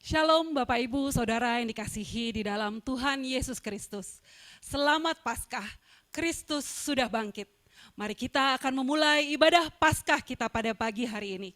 Shalom Bapak Ibu Saudara yang dikasihi di dalam Tuhan Yesus Kristus. Selamat Paskah, Kristus sudah bangkit. Mari kita akan memulai ibadah Paskah kita pada pagi hari ini.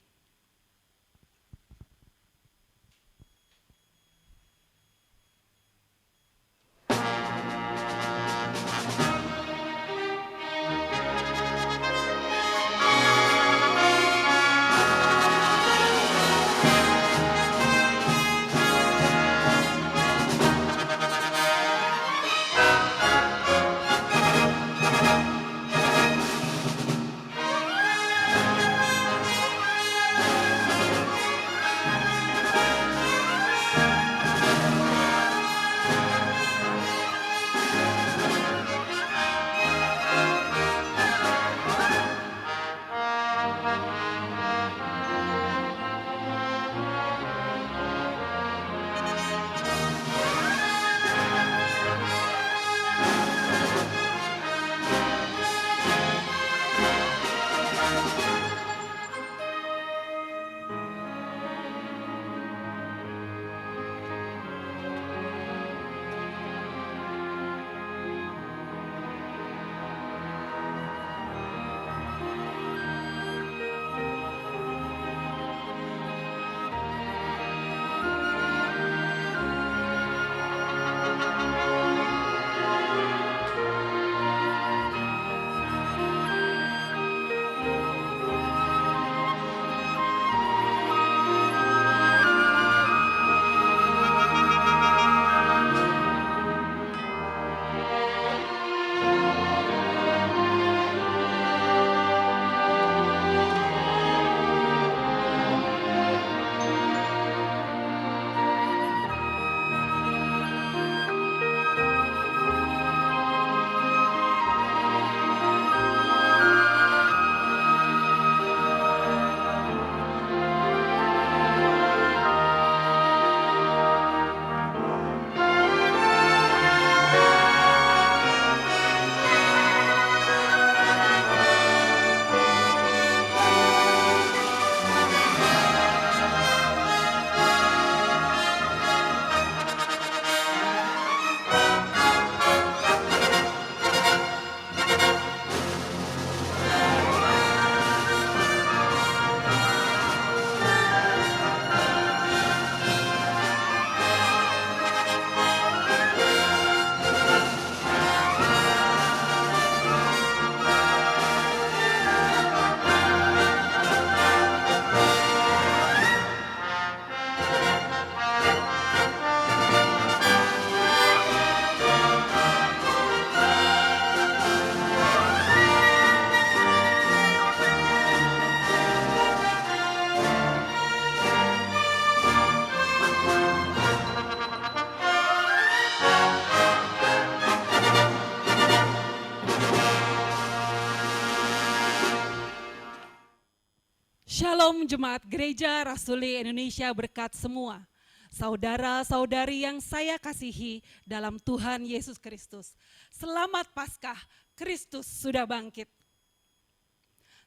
Shalom Jemaat Gereja Rasuli Indonesia berkat semua. Saudara-saudari yang saya kasihi dalam Tuhan Yesus Kristus. Selamat Paskah, Kristus sudah bangkit.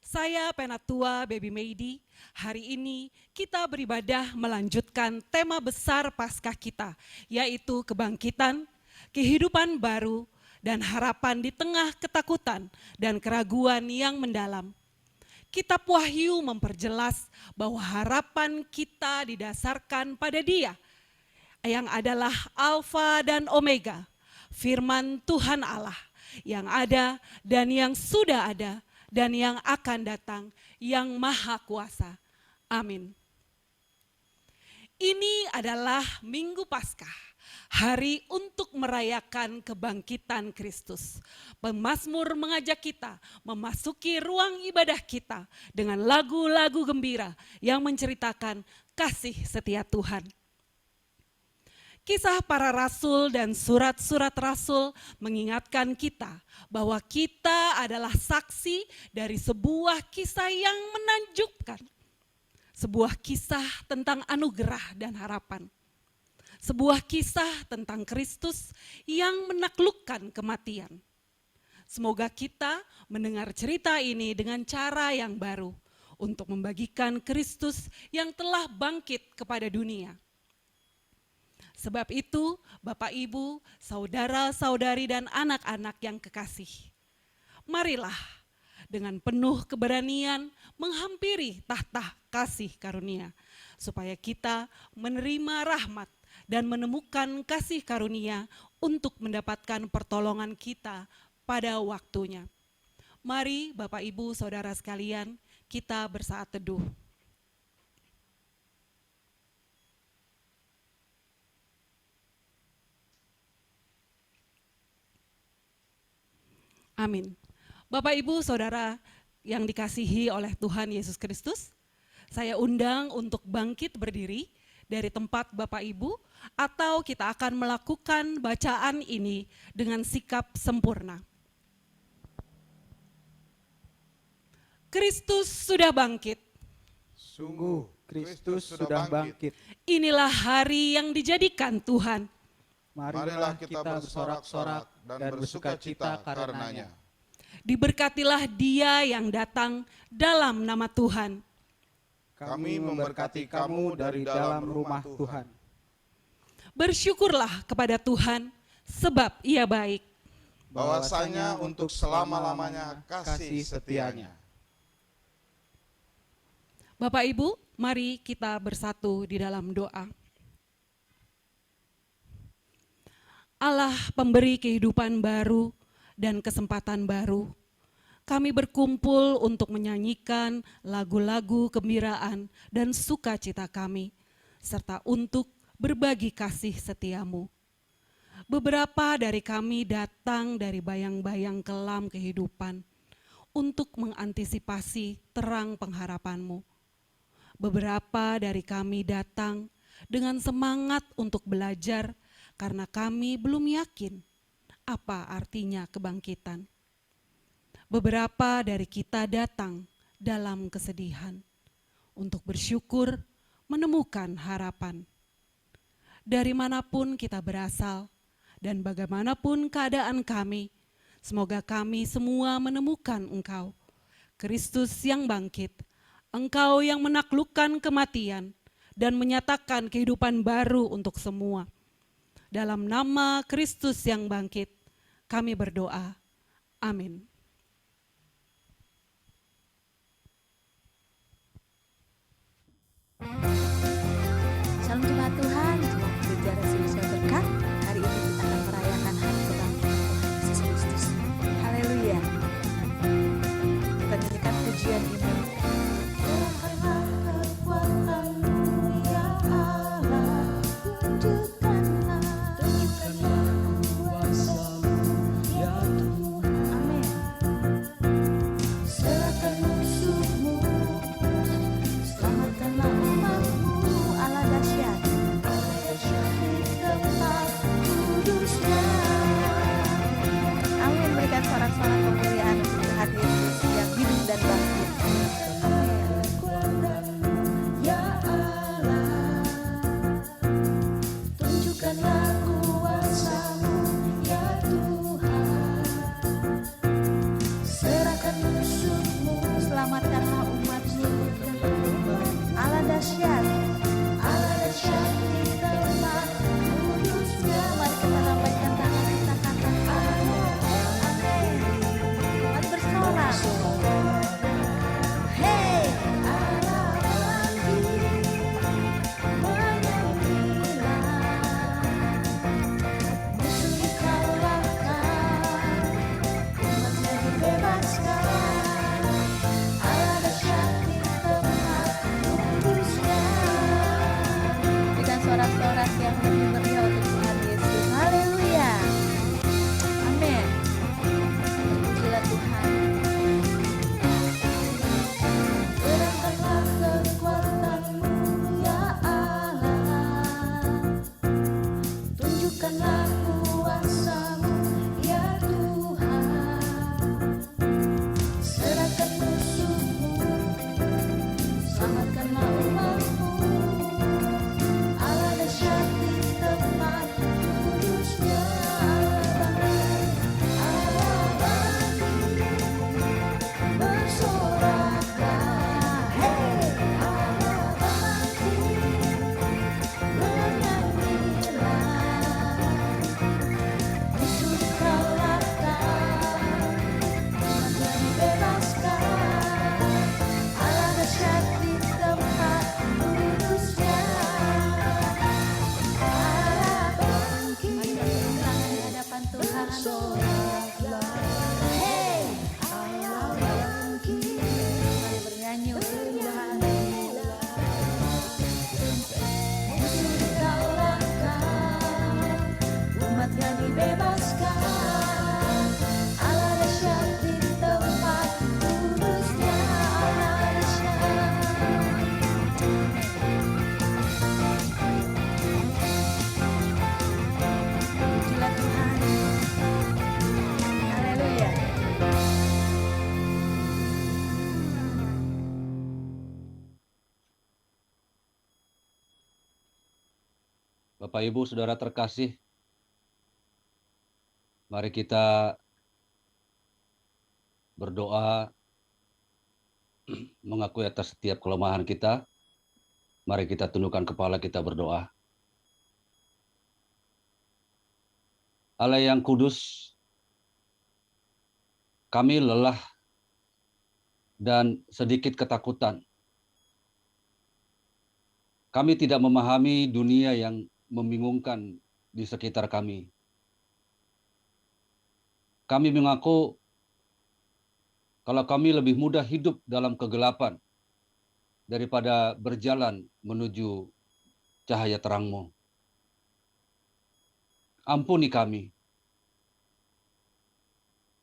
Saya Penatua Baby Meidi. Hari ini kita beribadah melanjutkan tema besar Paskah kita, yaitu kebangkitan, kehidupan baru, dan harapan di tengah ketakutan dan keraguan yang mendalam. Kitab Wahyu memperjelas bahwa harapan kita didasarkan pada Dia yang adalah Alfa dan Omega, firman Tuhan Allah yang ada dan yang sudah ada dan yang akan datang, yang Maha Kuasa. Amin. Ini adalah Minggu Paskah, hari untuk merayakan kebangkitan Kristus. Pemazmur mengajak kita memasuki ruang ibadah kita dengan lagu-lagu gembira yang menceritakan kasih setia Tuhan. Kisah para rasul dan surat-surat rasul mengingatkan kita bahwa kita adalah saksi dari sebuah kisah yang menakjubkan. Sebuah kisah tentang anugerah dan harapan. Sebuah kisah tentang Kristus yang menaklukkan kematian. Semoga kita mendengar cerita ini dengan cara yang baru untuk membagikan Kristus yang telah bangkit kepada dunia. Sebab itu, Bapak, Ibu, saudara-saudari dan anak-anak yang kekasih, marilah dengan penuh keberanian menghampiri tahta kasih karunia, supaya kita menerima rahmat dan menemukan kasih karunia untuk mendapatkan pertolongan kita pada waktunya. Mari Bapak, Ibu, saudara sekalian, kita bersaat teduh. Amin. Bapak, Ibu, saudara yang dikasihi oleh Tuhan Yesus Kristus, saya undang untuk bangkit berdiri dari tempat Bapak Ibu, atau kita akan melakukan bacaan ini dengan sikap sempurna. Kristus sudah bangkit. Sungguh, Kristus sudah bangkit. Inilah hari yang dijadikan Tuhan. Marilah kita bersorak-sorak dan bersukacita karenanya. Diberkatilah Dia yang datang dalam nama Tuhan. Kami memberkati kamu dari dalam rumah Tuhan. Bersyukurlah kepada Tuhan, sebab Ia baik. Bahwasanya untuk selama-lamanya kasih setianya. Bapak, Ibu, mari kita bersatu di dalam doa. Allah pemberi kehidupan baru dan kesempatan baru, kami berkumpul untuk menyanyikan lagu-lagu gembiraan dan sukacita kami, serta untuk berbagi kasih setiamu. Beberapa dari kami datang dari bayang-bayang kelam kehidupan untuk mengantisipasi terang pengharapanmu. Beberapa dari kami datang dengan semangat untuk belajar karena kami belum yakin apa artinya kebangkitan. Beberapa dari kita datang dalam kesedihan untuk bersyukur menemukan harapan. Dari manapun kita berasal dan bagaimanapun keadaan kami, semoga kami semua menemukan Engkau, Kristus yang bangkit, Engkau yang menaklukkan kematian dan menyatakan kehidupan baru untuk semua. Dalam nama Kristus yang bangkit, kami berdoa. Amin. Salam jemaat Tuhan, jemaat gereja Residensial Berkat. Hari ini kita akan merayakan hari kebangkitan Tuhan Yesus Kristus. Haleluya. Kita nyanyikan pujian ini. Sorak-sorak kemuliaan untuk Tuhan Yesus yang hidup dan bangkit. Ya Allah, tunjukkanlah kuasa-Mu, ya Tuhan. Serahkan musuh-Mu, selamatkanlah umat-Mu. Allah dahsyat, Allah dahsyat di tempat kudus-Nya. Mari kita lambaikan tangan kita katakan. Hey, Allah bangkit, menyanyilah, musuh dikalahkan, umatnya dibebaskan. Allah dahsyat di tempat kudus-Nya. Berikan sorak-sorak yang lebih meriah untuk Tuhan Yesus. Haleluya. Amin. Terpujilah Tuhan. Tunjukkanlah kuasa-Mu, ya Tuhan. Serahkan musuh-Mu, selamatkanlah umat-Mu. Allah dahsyat di tempat Bapak Ibu Saudara terkasih, mari kita berdoa mengakui atas setiap kelemahan kita. Mari kita tundukkan kepala, kita berdoa. Allah yang kudus, kami lelah dan sedikit ketakutan. Kami tidak memahami dunia yang membingungkan di sekitar kami. Kami mengaku kalau kami lebih mudah hidup dalam kegelapan daripada berjalan menuju cahaya terang-Mu. Ampuni kami.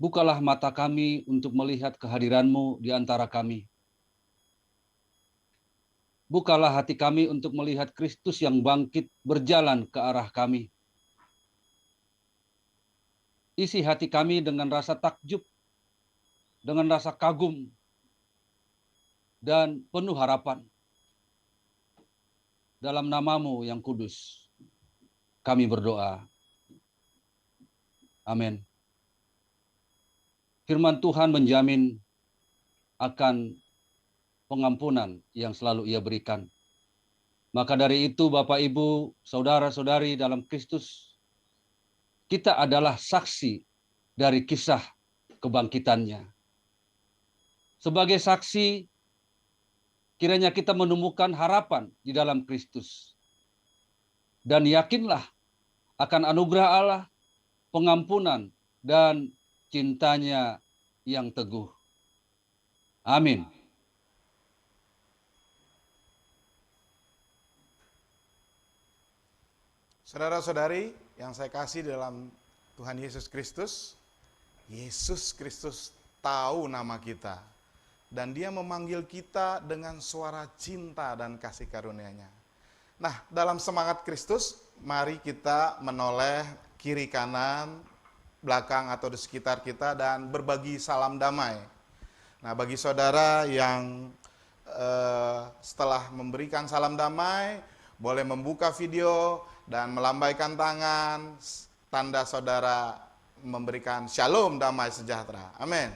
Bukalah mata kami untuk melihat kehadiran-Mu di antara kami. Bukalah hati kami untuk melihat Kristus yang bangkit berjalan ke arah kami. Isi hati kami dengan rasa takjub, dengan rasa kagum, dan penuh harapan. Dalam nama-Mu yang kudus, kami berdoa. Amin. Firman Tuhan menjamin akan pengampunan yang selalu Ia berikan. Maka dari itu, Bapak, Ibu, saudara-saudari dalam Kristus, kita adalah saksi dari kisah kebangkitannya. Sebagai saksi, kiranya kita menemukan harapan di dalam Kristus. Dan yakinlah akan anugerah Allah, pengampunan, dan cintanya yang teguh. Amin. Saudara-saudari yang saya kasih dalam Tuhan Yesus Kristus tahu nama kita. Dan Dia memanggil kita dengan suara cinta dan kasih karunia-Nya. Nah, dalam semangat Kristus, mari kita menoleh kiri kanan, belakang atau di sekitar kita dan berbagi salam damai. Nah, bagi saudara yang setelah memberikan salam damai, boleh membuka video dan melambaikan tangan, tanda saudara memberikan shalom, damai sejahtera. Amin.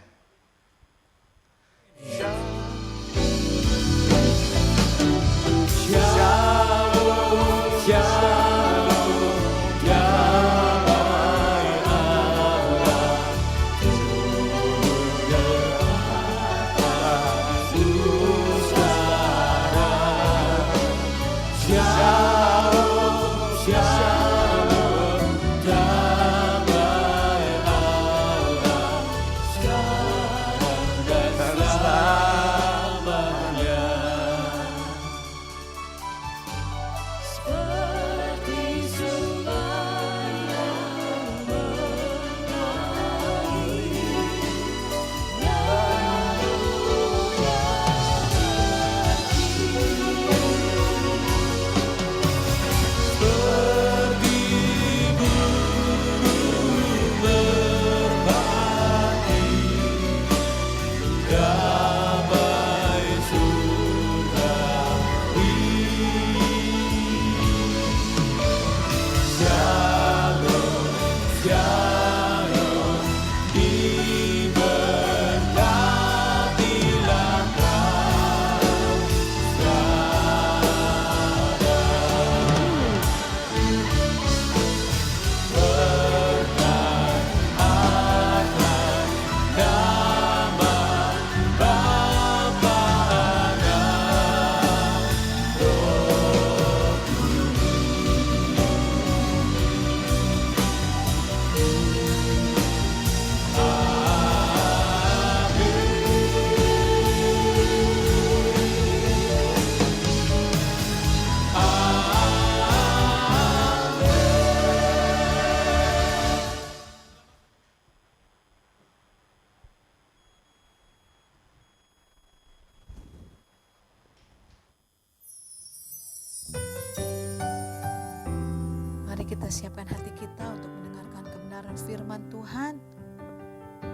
Mari kita siapkan hati kita untuk mendengarkan kebenaran firman Tuhan.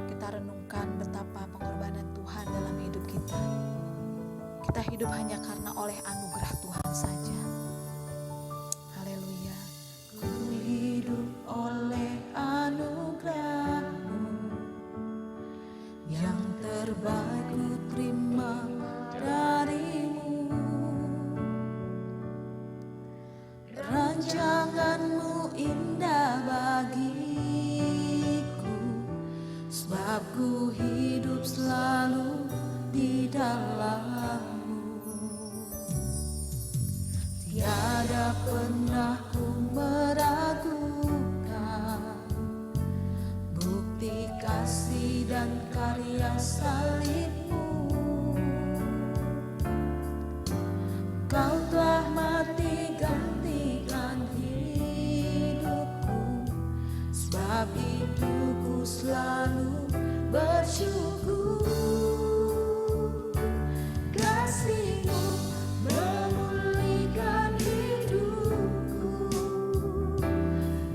Kita renungkan betapa pengorbanan Tuhan dalam hidup kita. Kita hidup hanya karena oleh anugerah Tuhan saja. Haleluya. ku hidup selalu di dalam-Mu. Tiada pernah ku meragukan bukti kasih dan karya salib-Mu. Kau telah mati gantikan hidupku, sebab itu ku selalu bersyukur. Kasih-Mu memulihkan hidupku,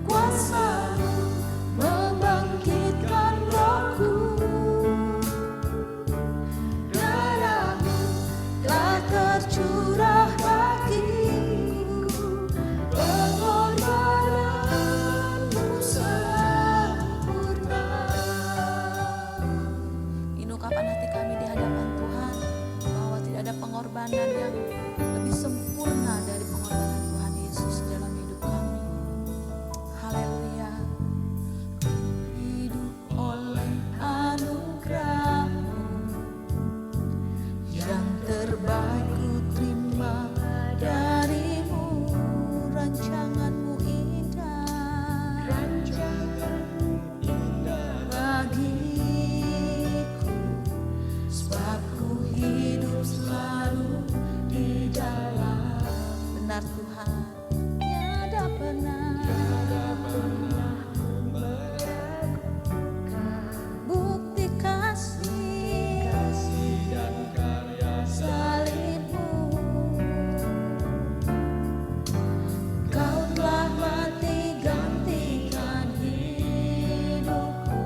kuasa-Mu membangkitkan rohku. Darah-Mu telah tercurah bagiku, pengorbanan-Mu sempurna. Ini ungkapan hati kami di hadapan Tuhan, bahwa tidak ada pengorbanan yang lebih sempurna dari pengorbanan Tuhan Yesus dalam hidup kami. Haleluya. Hidup oleh anugerah-Mu, yang terbaik ku terima dari-Mu. Rancangan-Mu indah, bagiku, sebab ku hidup selalu di dalam. Benar Tuhan, tiada pernah bukti kasih dan karya salib-Mu. Kau telah mati gantikan hidupku,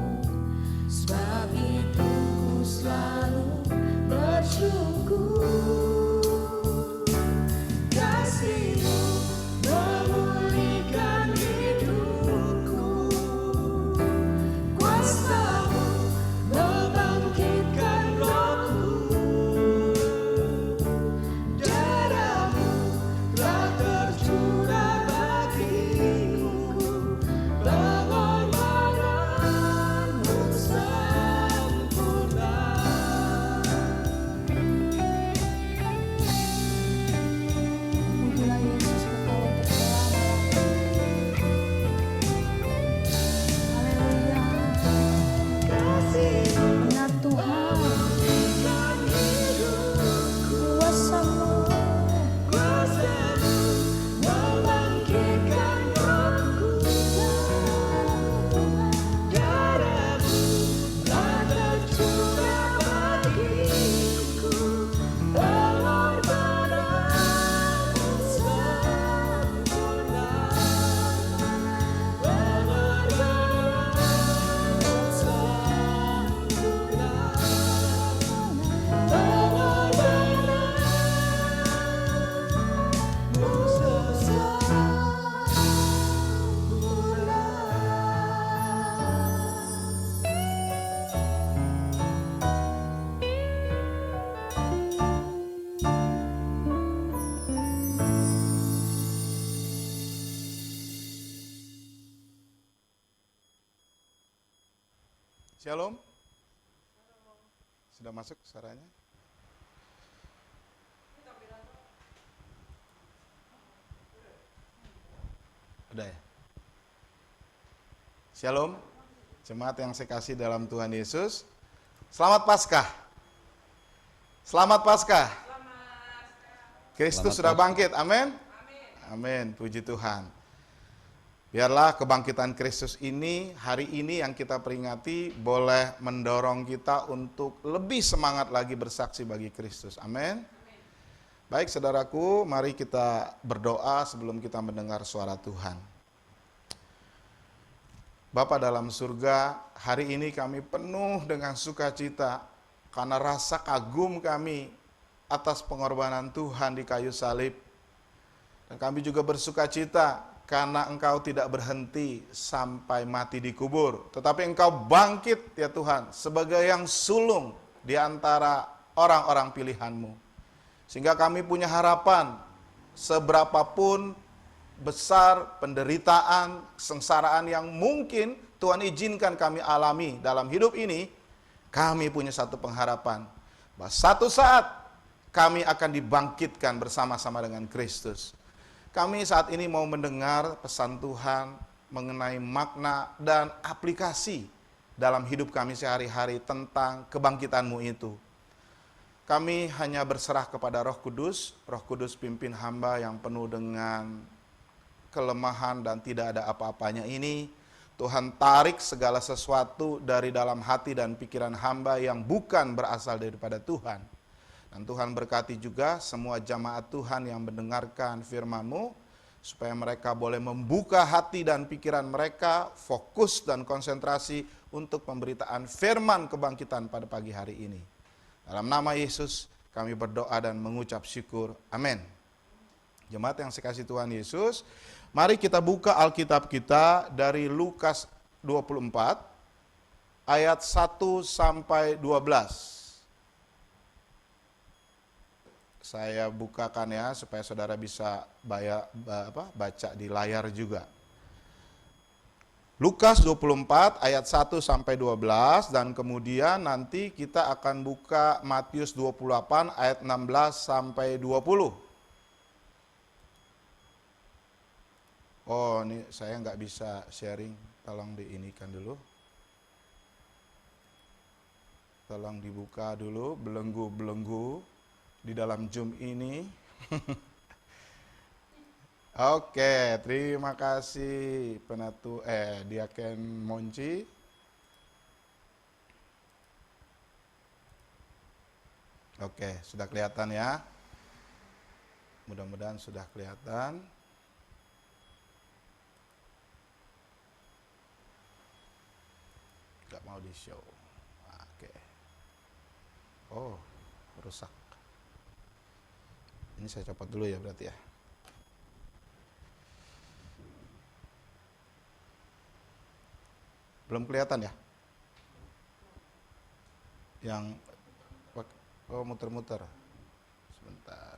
sebab itu ku selalu bersyukur. Kasih-Mu memulihkan hidupku, kuasa-Mu membangkitkan rohku. Darah-Mu telah tercurah bagiku, pengorbanan-Mu sempurna. Pujilah Yesus kekal untuk selama-lamanya. Haleluya. Benar Tuhan, kuasa-Mu membangkitkan rohku. Darah-Mu telah tercurah bagiku, pengorbanan-Mu sempurna. Pengorbanan-Mu sempurna. Shalom. Sudah masuk suaranya? Udah ya? Shalom. Jemaat yang saya kasih dalam Tuhan Yesus. Selamat Paskah. Selamat Paskah. Kristus Selamat sudah Paskah. bangkit. Amin. Amin. Puji Tuhan. Biarlah kebangkitan Kristus ini, hari ini yang kita peringati, boleh mendorong kita untuk lebih semangat lagi bersaksi bagi Kristus. Amin. Baik saudaraku, mari kita berdoa sebelum kita mendengar suara Tuhan. Bapa dalam surga, hari ini kami penuh dengan sukacita karena rasa kagum kami atas pengorbanan Tuhan di kayu salib. Dan kami juga bersukacita karena Engkau tidak berhenti sampai mati dikubur, tetapi Engkau bangkit ya Tuhan sebagai yang sulung di antara orang-orang pilihan-Mu. Sehingga kami punya harapan, seberapapun besar penderitaan, kesengsaraan yang mungkin Tuhan izinkan kami alami dalam hidup ini, Kami punya satu pengharapan, bahwa satu saat kami akan dibangkitkan bersama-sama dengan Kristus. Kami saat ini mau mendengar pesan Tuhan mengenai makna dan aplikasi dalam hidup kami sehari-hari tentang kebangkitan-Mu itu. Kami hanya berserah kepada Roh Kudus pimpin hamba yang penuh dengan kelemahan dan tidak ada apa-apanya ini. Tuhan tarik segala sesuatu dari dalam hati dan pikiran hamba yang bukan berasal daripada Tuhan. Dan Tuhan berkati juga semua jamaat Tuhan yang mendengarkan firman-Mu, supaya mereka boleh membuka hati dan pikiran mereka, fokus dan konsentrasi untuk pemberitaan firman kebangkitan pada pagi hari ini. Dalam nama Yesus kami berdoa dan mengucap syukur. Amin. Jemaat yang sekasih Tuhan Yesus, mari kita buka Alkitab kita dari Lukas 24 ayat 1 sampai 12. Saya bukakan ya supaya saudara bisa baca di layar juga. Lukas 24 ayat 1 sampai 12 dan kemudian nanti kita akan buka Matius 28 ayat 16 sampai 20. Oh, ini saya nggak bisa sharing, tolong diinikan dulu. Tolong dibuka dulu belenggu-belenggu di dalam Zoom ini. Oke, terima kasih Diaken Monci. Oke, sudah kelihatan ya. Mudah-mudahan sudah kelihatan. Gak mau di show. Oke. Oh, rusak. Ini saya copot dulu ya berarti ya. Belum kelihatan ya? Yang muter-muter. Sebentar.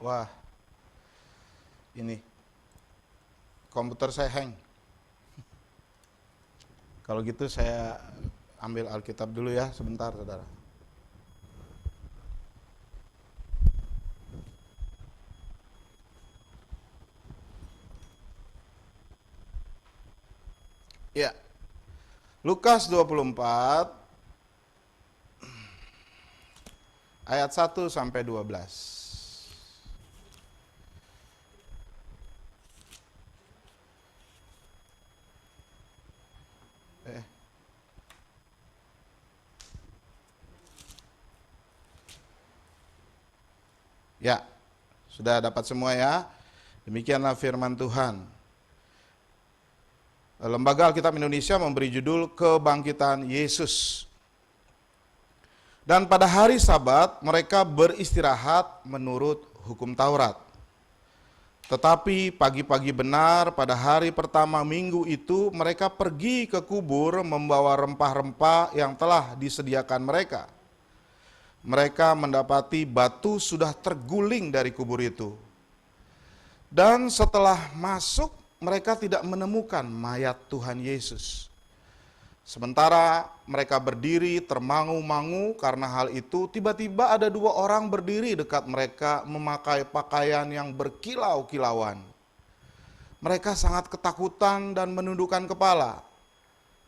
Wah. Ini komputer saya hang. Kalau gitu saya ambil Alkitab dulu ya, sebentar saudara. Ya, Lukas 24 ayat 1 sampai 12. Ya, sudah dapat semua ya. Demikianlah firman Tuhan. Lembaga Alkitab Indonesia memberi judul Kebangkitan Yesus. Dan pada hari Sabat mereka beristirahat menurut hukum Taurat. Tetapi pagi-pagi benar pada hari pertama minggu itu mereka pergi ke kubur membawa rempah-rempah yang telah disediakan mereka. Mereka mendapati batu sudah terguling dari kubur itu. Dan setelah masuk, mereka tidak menemukan mayat Tuhan Yesus. Sementara mereka berdiri termangu-mangu karena hal itu, tiba-tiba ada 2 orang berdiri dekat mereka memakai pakaian yang berkilau-kilauan. Mereka sangat ketakutan dan menundukkan kepala.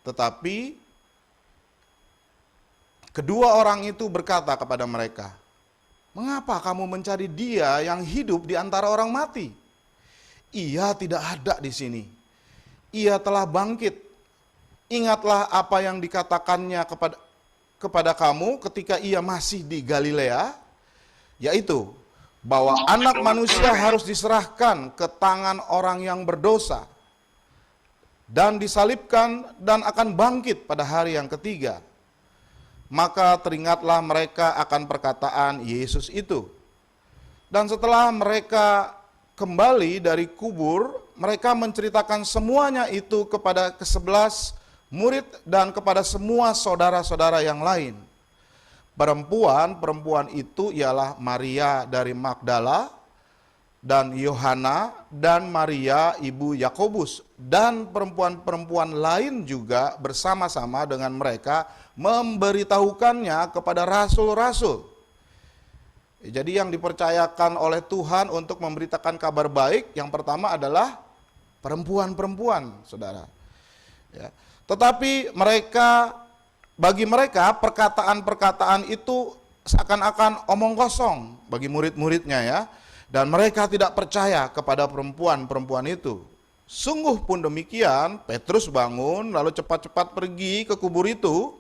Tetapi kedua orang itu berkata kepada mereka, "Mengapa kamu mencari Dia yang hidup di antara orang mati? Ia tidak ada di sini. Ia telah bangkit. Ingatlah apa yang dikatakannya kepada kamu ketika ia masih di Galilea, yaitu bahwa Anak Manusia harus diserahkan ke tangan orang yang berdosa dan disalibkan dan akan bangkit pada hari yang ketiga." Maka teringatlah mereka akan perkataan Yesus itu. Dan setelah mereka kembali dari kubur, mereka menceritakan semuanya itu kepada ke-11 murid dan kepada semua saudara-saudara yang lain. Perempuan itu ialah Maria dari Magdala, dan Yohana, dan Maria ibu Yakobus, dan perempuan-perempuan lain juga bersama-sama dengan mereka memberitahukannya kepada rasul-rasul. Jadi yang dipercayakan oleh Tuhan untuk memberitakan kabar baik, yang pertama adalah perempuan-perempuan, saudara. Ya. Tetapi bagi mereka perkataan-perkataan itu seakan-akan omong kosong bagi murid-muridnya ya. Dan mereka tidak percaya kepada perempuan-perempuan itu. Sungguh pun demikian, Petrus bangun lalu cepat-cepat pergi ke kubur itu.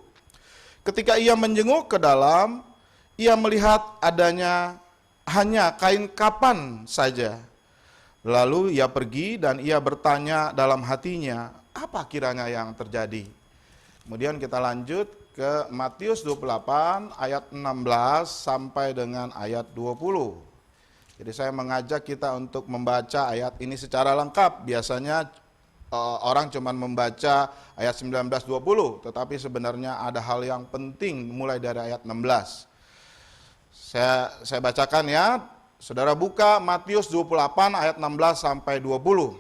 Ketika ia menjenguk ke dalam, ia melihat adanya hanya kain kapan saja. Lalu ia pergi dan ia bertanya dalam hatinya, apa kiranya yang terjadi? Kemudian kita lanjut ke Matius 28 ayat 16 sampai dengan ayat 20. Jadi saya mengajak kita untuk membaca ayat ini secara lengkap. Biasanya orang cuma membaca ayat 19-20, tetapi sebenarnya ada hal yang penting mulai dari ayat 16. Saya bacakan ya. Saudara buka Matius 28 ayat 16 sampai 20.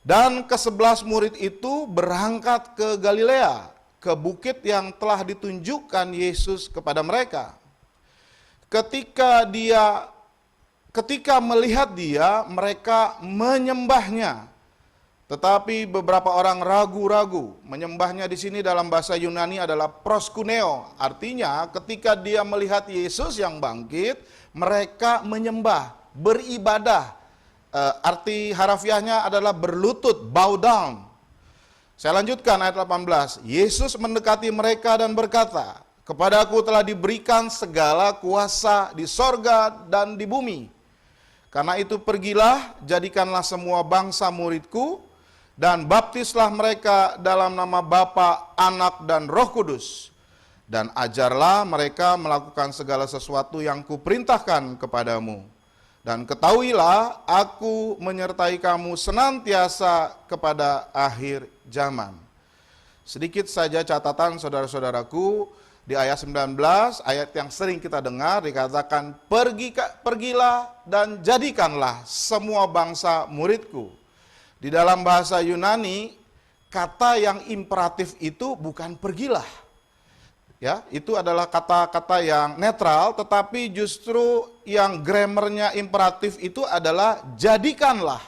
Dan ke-11 murid itu berangkat ke Galilea, ke bukit yang telah ditunjukkan Yesus kepada mereka. Ketika melihat dia, mereka menyembahnya. Tetapi beberapa orang ragu-ragu. Menyembahnya di sini dalam bahasa Yunani adalah proskuneo. Artinya ketika dia melihat Yesus yang bangkit, mereka menyembah, beribadah. Arti harafiahnya adalah berlutut, bow down. Saya lanjutkan ayat 18. Yesus mendekati mereka dan berkata, kepadaku telah diberikan segala kuasa di sorga dan di bumi. Karena itu pergilah, jadikanlah semua bangsa muridku, dan baptislah mereka dalam nama Bapa, Anak, dan Roh Kudus. Dan ajarlah mereka melakukan segala sesuatu yang kuperintahkan kepadamu. Dan ketahuilah, aku menyertai kamu senantiasa kepada akhir zaman. Sedikit saja catatan saudara-saudaraku, di ayat 19, ayat yang sering kita dengar dikatakan, pergilah dan jadikanlah semua bangsa muridku. Di dalam bahasa Yunani, kata yang imperatif itu bukan pergilah. Ya, itu adalah kata-kata yang netral, tetapi justru yang grammarnya imperatif itu adalah jadikanlah.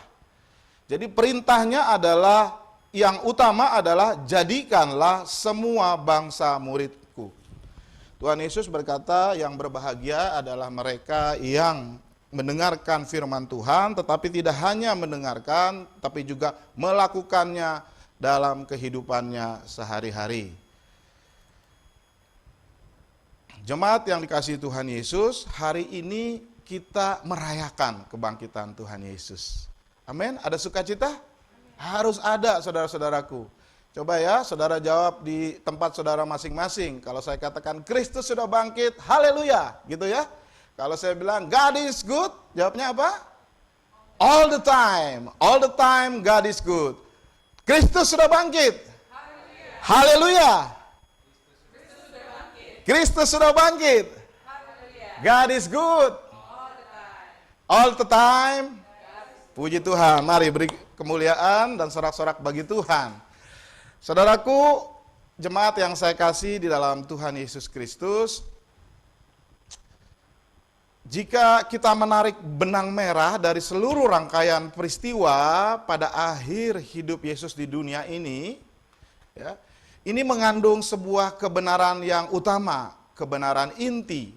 Jadi perintahnya adalah, yang utama adalah jadikanlah semua bangsa muridku. Tuhan Yesus berkata yang berbahagia adalah mereka yang mendengarkan firman Tuhan, tetapi tidak hanya mendengarkan, tapi juga melakukannya dalam kehidupannya sehari-hari. Jemaat yang dikasihi Tuhan Yesus, hari ini kita merayakan kebangkitan Tuhan Yesus. Amin. Ada sukacita? Harus ada, saudara-saudaraku. Coba ya, saudara jawab di tempat saudara masing-masing. Kalau saya katakan Kristus sudah bangkit, haleluya, gitu ya. Kalau saya bilang God is good, jawabnya apa? All the time God is good. Kristus sudah bangkit. Haleluya. Kristus sudah bangkit. God is good. All the time. Puji Tuhan. Mari beri kemuliaan dan sorak-sorak bagi Tuhan. Saudaraku, jemaat yang saya kasih di dalam Tuhan Yesus Kristus, jika kita menarik benang merah dari seluruh rangkaian peristiwa pada akhir hidup Yesus di dunia ini, ya, ini mengandung sebuah kebenaran yang utama, kebenaran inti,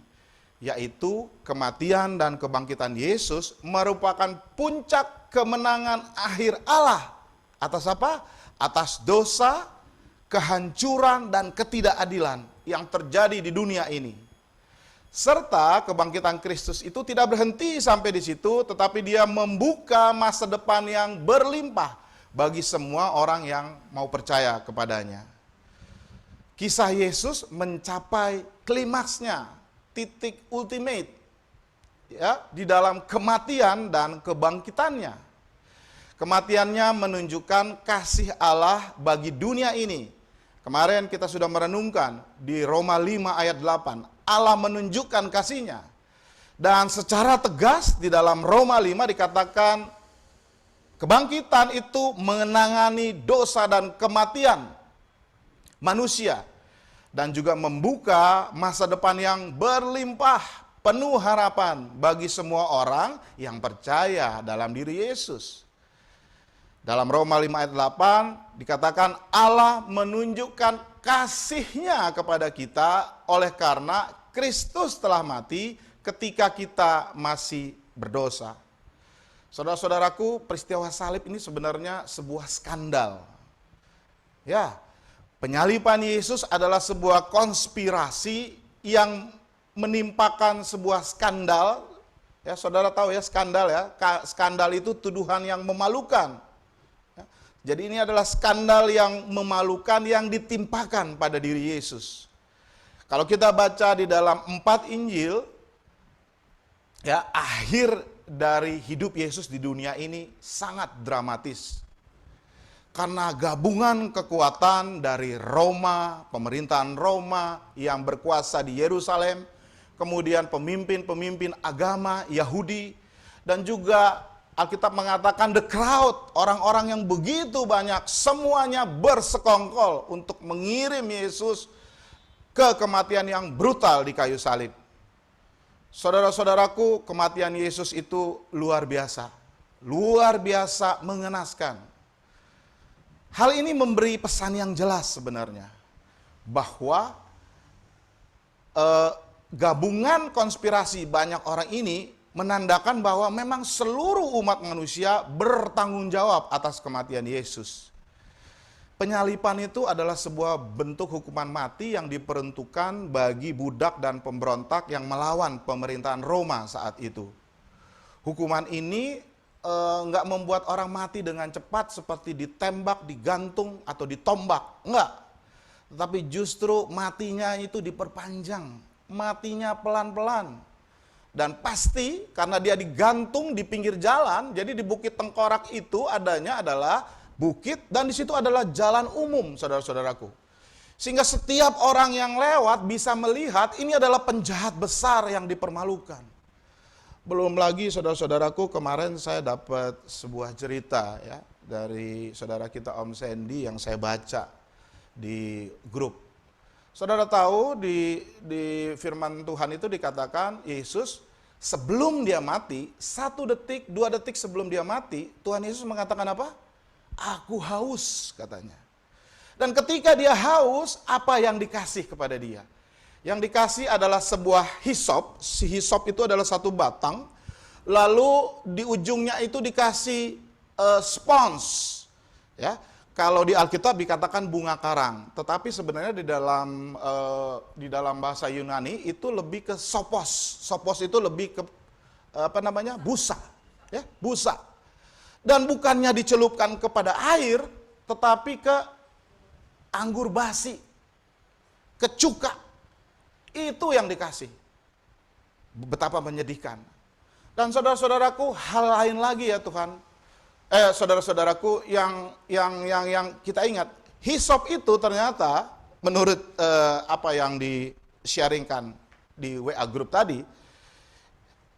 yaitu kematian dan kebangkitan Yesus merupakan puncak kemenangan akhir Allah. Atas apa? Atas dosa, kehancuran, dan ketidakadilan yang terjadi di dunia ini. Serta kebangkitan Kristus itu tidak berhenti sampai di situ, tetapi dia membuka masa depan yang berlimpah bagi semua orang yang mau percaya kepadanya. Kisah Yesus mencapai klimaksnya, titik ultimate, ya, di dalam kematian dan kebangkitannya. Kematiannya menunjukkan kasih Allah bagi dunia ini. Kemarin kita sudah merenungkan di Roma 5 ayat 8. Allah menunjukkan kasih-Nya. Dan secara tegas di dalam Roma 5 dikatakan kebangkitan itu menangani dosa dan kematian manusia dan juga membuka masa depan yang berlimpah penuh harapan bagi semua orang yang percaya dalam diri Yesus. Dalam Roma 5 ayat 8 dikatakan Allah menunjukkan kasih-Nya kepada kita oleh karena Kristus telah mati ketika kita masih berdosa. Saudara-saudaraku, peristiwa salib ini sebenarnya sebuah skandal. Ya, penyaliban Yesus adalah sebuah konspirasi yang menimpakan sebuah skandal. Ya, saudara tahu ya skandal ya. Skandal itu tuduhan yang memalukan. Ya, jadi ini adalah skandal yang memalukan yang ditimpakan pada diri Yesus. Kalau kita baca di dalam 4 Injil, ya, akhir dari hidup Yesus di dunia ini sangat dramatis. Karena gabungan kekuatan dari Roma, pemerintahan Roma yang berkuasa di Yerusalem, kemudian pemimpin-pemimpin agama Yahudi, dan juga Alkitab mengatakan the crowd, orang-orang yang begitu banyak, semuanya bersekongkol untuk mengirim Yesus ke kematian yang brutal di kayu salib. Saudara-saudaraku, kematian Yesus itu luar biasa mengenaskan. Hal ini memberi pesan yang jelas sebenarnya, bahwa gabungan konspirasi banyak orang ini menandakan bahwa memang seluruh umat manusia bertanggung jawab atas kematian Yesus. Penyaliban itu adalah sebuah bentuk hukuman mati yang diperuntukkan bagi budak dan pemberontak yang melawan pemerintahan Roma saat itu. Hukuman ini nggak membuat orang mati dengan cepat seperti ditembak, digantung, atau ditombak. Enggak. Tetapi justru matinya itu diperpanjang. Matinya pelan-pelan. Dan pasti karena dia digantung di pinggir jalan, jadi di Bukit Tengkorak itu adanya adalah bukit dan di situ adalah jalan umum, saudara-saudaraku. Sehingga setiap orang yang lewat bisa melihat ini adalah penjahat besar yang dipermalukan. Belum lagi saudara-saudaraku, kemarin saya dapat sebuah cerita ya dari saudara kita Om Sandy yang saya baca di grup. Saudara tahu di firman Tuhan itu dikatakan Yesus sebelum dia mati, 1 detik, 2 detik sebelum dia mati, Tuhan Yesus mengatakan apa? Aku haus, katanya. Dan ketika dia haus, apa yang dikasih kepada dia? Yang dikasih adalah sebuah hisop. Si hisop itu adalah satu batang. Lalu di ujungnya itu dikasih spons. Ya, kalau di Alkitab dikatakan bunga karang. Tetapi sebenarnya di dalam bahasa Yunani itu lebih ke sopos. Sopos itu lebih ke busa. Ya, busa. Dan bukannya dicelupkan kepada air, tetapi ke anggur basi, ke cuka. Itu yang dikasih. Betapa menyedihkan. Dan saudara-saudaraku, hal lain lagi ya Tuhan. Saudara-saudaraku yang kita ingat, hisop itu ternyata menurut apa yang di-sharingkan di WA group tadi,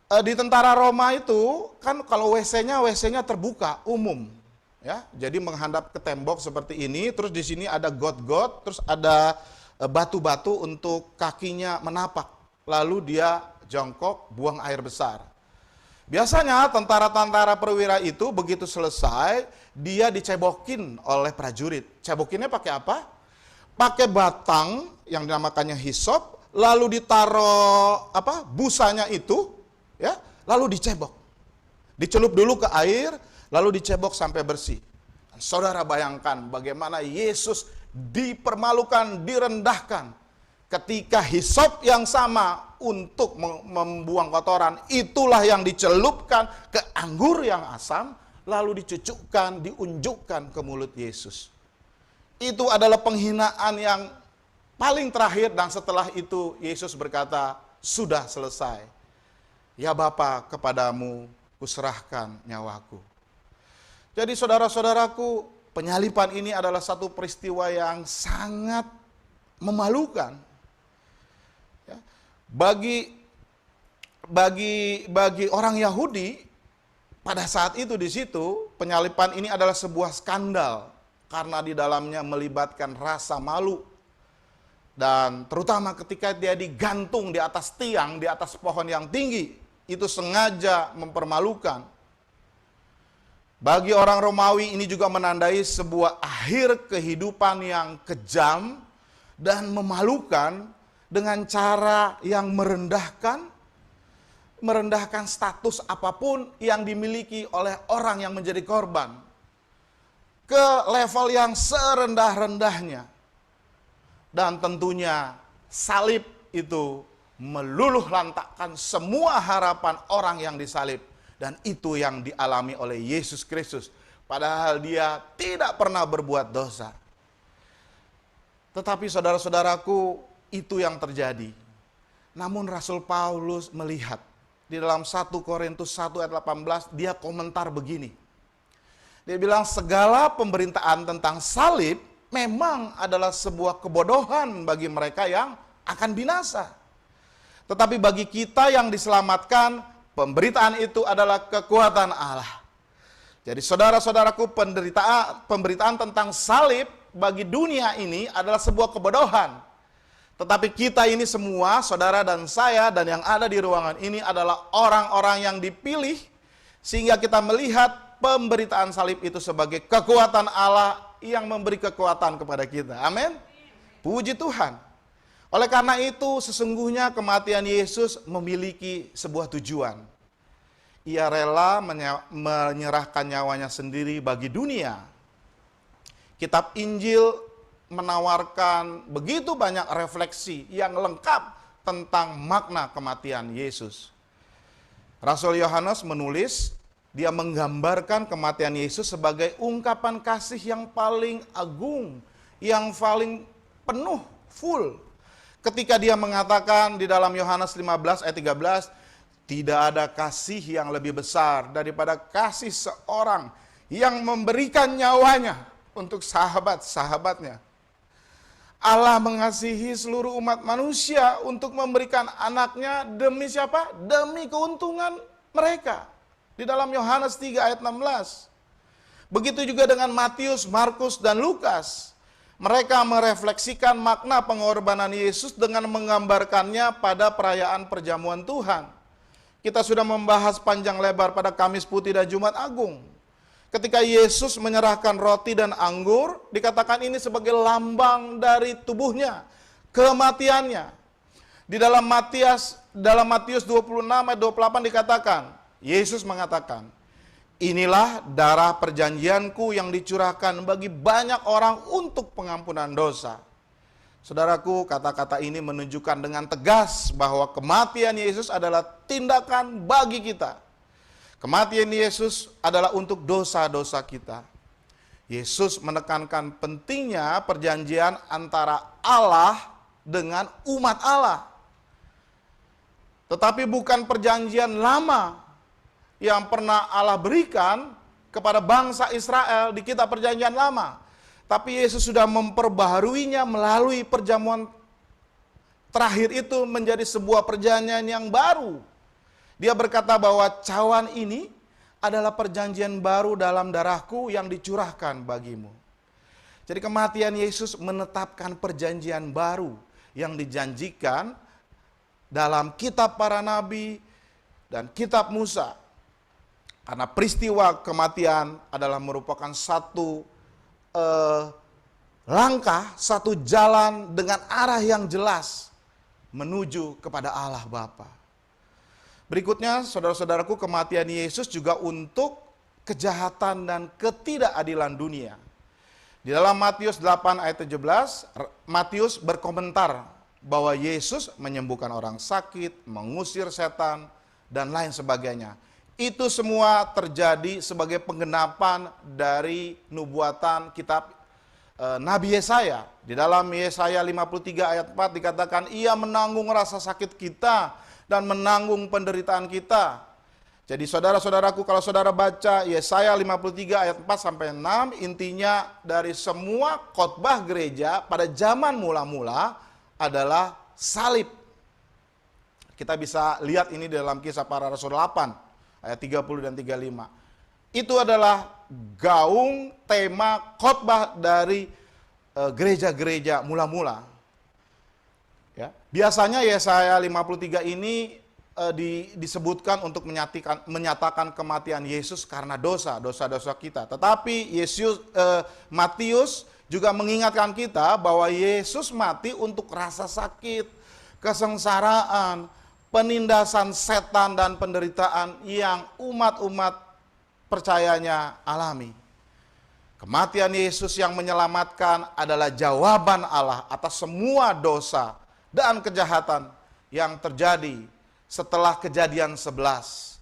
di tentara Roma itu kan kalau WC-nya terbuka umum, ya. Jadi menghadap ke tembok seperti ini, terus di sini ada got-got, terus ada batu-batu untuk kakinya menapak. Lalu dia jongkok buang air besar. Biasanya tentara-tentara perwira itu begitu selesai, dia dicebokin oleh prajurit. Cebokinnya pakai apa? Pakai batang yang dinamakannya hisop, lalu ditaruh busanya itu, ya, lalu dicebok. Dicelup dulu ke air, lalu dicebok sampai bersih. Saudara bayangkan bagaimana Yesus dipermalukan, direndahkan. Ketika hisop yang sama untuk membuang kotoran, itulah yang dicelupkan ke anggur yang asam, lalu dicucukkan, diunjukkan ke mulut Yesus. Itu adalah penghinaan yang paling terakhir, dan setelah itu Yesus berkata, sudah selesai. Ya Bapa, kepadamu kuserahkan nyawaku. Jadi saudara-saudaraku, penyaliban ini adalah satu peristiwa yang sangat memalukan. Ya. Bagi bagi orang Yahudi pada saat itu di situ penyaliban ini adalah sebuah skandal karena di dalamnya melibatkan rasa malu. Dan terutama ketika dia digantung di atas tiang, di atas pohon yang tinggi, itu sengaja mempermalukan. Bagi orang Romawi ini juga menandai sebuah akhir kehidupan yang kejam dan memalukan dengan cara yang merendahkan status apapun yang dimiliki oleh orang yang menjadi korban ke level yang serendah-rendahnya. Dan tentunya salib itu meluluh lantakkan semua harapan orang yang disalib. Dan itu yang dialami oleh Yesus Kristus. Padahal dia tidak pernah berbuat dosa. Tetapi saudara-saudaraku, itu yang terjadi. Namun Rasul Paulus melihat di dalam 1 Korintus 1 ayat 18, dia komentar begini. Dia bilang segala pemberitaan tentang salib memang adalah sebuah kebodohan bagi mereka yang akan binasa. Tetapi bagi kita yang diselamatkan, pemberitaan itu adalah kekuatan Allah. Jadi saudara-saudaraku, pemberitaan tentang salib bagi dunia ini adalah sebuah kebodohan. Tetapi kita ini semua, saudara dan saya dan yang ada di ruangan ini adalah orang-orang yang dipilih, sehingga kita melihat pemberitaan salib itu sebagai kekuatan Allah yang memberi kekuatan kepada kita. Amin. Puji Tuhan. Oleh karena itu sesungguhnya kematian Yesus memiliki sebuah tujuan. Ia rela menyerahkan nyawanya sendiri bagi dunia. Kitab Injil menawarkan begitu banyak refleksi yang lengkap tentang makna kematian Yesus. Rasul Yohanes menulis, dia menggambarkan kematian Yesus sebagai ungkapan kasih yang paling agung, yang paling penuh, full. Ketika dia mengatakan di dalam Yohanes 15 ayat 13, tidak ada kasih yang lebih besar daripada kasih seorang yang memberikan nyawanya untuk sahabat-sahabatnya. Allah mengasihi seluruh umat manusia untuk memberikan anaknya demi siapa? Demi keuntungan mereka. Di dalam Yohanes 3 ayat 16. Begitu juga dengan Matius, Markus, dan Lukas. Mereka merefleksikan makna pengorbanan Yesus dengan menggambarkannya pada perayaan perjamuan Tuhan. Kita sudah membahas panjang lebar pada Kamis Putih dan Jumat Agung. Ketika Yesus menyerahkan roti dan anggur, dikatakan ini sebagai lambang dari tubuhnya, kematiannya. Di dalam Matius 26 ayat 28 dikatakan, Yesus mengatakan, inilah darah perjanjianku yang dicurahkan bagi banyak orang untuk pengampunan dosa. Saudaraku, kata-kata ini menunjukkan dengan tegas bahwa kematian Yesus adalah tindakan bagi kita. Kematian Yesus adalah untuk dosa-dosa kita. Yesus menekankan pentingnya perjanjian antara Allah dengan umat Allah. Tetapi bukan perjanjian lama yang pernah Allah berikan kepada bangsa Israel di kitab perjanjian lama. Tapi Yesus sudah memperbaharuinya melalui perjamuan terakhir itu menjadi sebuah perjanjian yang baru. Dia berkata bahwa cawan ini adalah perjanjian baru dalam darahku yang dicurahkan bagimu. Jadi kematian Yesus menetapkan perjanjian baru yang dijanjikan dalam kitab para nabi dan kitab Musa. Karena peristiwa kematian adalah merupakan satu langkah, satu jalan dengan arah yang jelas menuju kepada Allah Bapa. Berikutnya, saudara-saudaraku, kematian Yesus juga untuk kejahatan dan ketidakadilan dunia. Di dalam Matius 8 ayat 17, Matius berkomentar bahwa Yesus menyembuhkan orang sakit, mengusir setan, dan lain sebagainya. Itu semua terjadi sebagai penggenapan dari nubuatan kitab Nabi Yesaya. Di dalam Yesaya 53 ayat 4 dikatakan, ia menanggung rasa sakit kita dan menanggung penderitaan kita. Jadi saudara-saudaraku, kalau saudara baca Yesaya 53 ayat 4 sampai 6, intinya dari semua khotbah gereja pada zaman mula-mula adalah salib. Kita bisa lihat ini dalam Kisah Para Rasul 8, ayat 30 dan 35. Itu adalah gaung tema khotbah dari gereja-gereja mula-mula. Ya, biasanya Yesaya 53 ini disebutkan untuk menyatakan kematian Yesus karena dosa-dosa kita. Tetapi Matius juga mengingatkan kita bahwa Yesus mati untuk rasa sakit, kesengsaraan, penindasan setan dan penderitaan yang umat-umat percayanya alami. Kematian Yesus yang menyelamatkan adalah jawaban Allah atas semua dosa dan kejahatan yang terjadi setelah kejadian 11.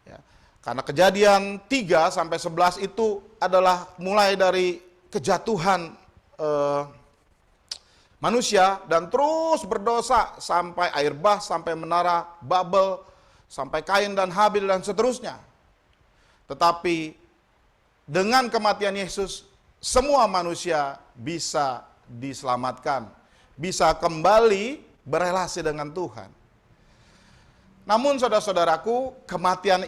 Ya, karena kejadian 3 sampai 11 itu adalah mulai dari kejatuhan manusia dan terus berdosa sampai air bah, sampai menara Babel, sampai Kain dan Habil dan seterusnya. Tetapi dengan kematian Yesus, semua manusia bisa diselamatkan, bisa kembali berelasi dengan Tuhan. Namun saudara-saudaraku, kematian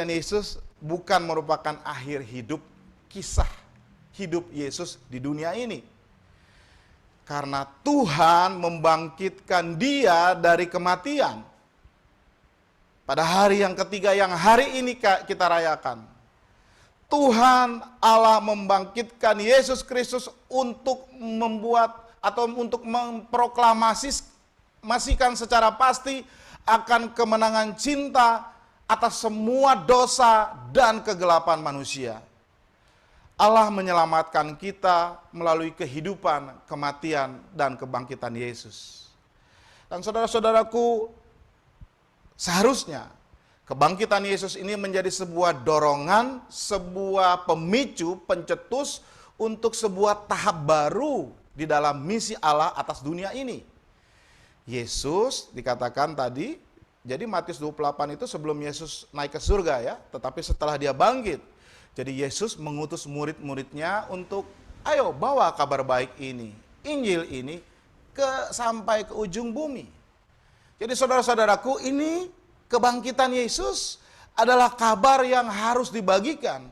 Yesus bukan merupakan akhir hidup, kisah hidup Yesus di dunia ini. Karena Tuhan membangkitkan dia dari kematian. Pada hari yang ketiga yang hari ini kita rayakan. Tuhan Allah membangkitkan Yesus Kristus untuk membuat atau untuk memproklamasikan secara pasti akan kemenangan cinta atas semua dosa dan kegelapan manusia. Allah menyelamatkan kita melalui kehidupan, kematian, dan kebangkitan Yesus. Dan saudara-saudaraku, seharusnya kebangkitan Yesus ini menjadi sebuah dorongan, sebuah pemicu, pencetus untuk sebuah tahap baru di dalam misi Allah atas dunia ini. Yesus dikatakan tadi, jadi Matius 28 itu sebelum Yesus naik ke surga ya, tetapi setelah dia bangkit. Jadi Yesus mengutus murid-muridnya untuk, ayo bawa kabar baik ini, Injil ini sampai ke ujung bumi. Jadi saudara-saudaraku, ini kebangkitan Yesus adalah kabar yang harus dibagikan.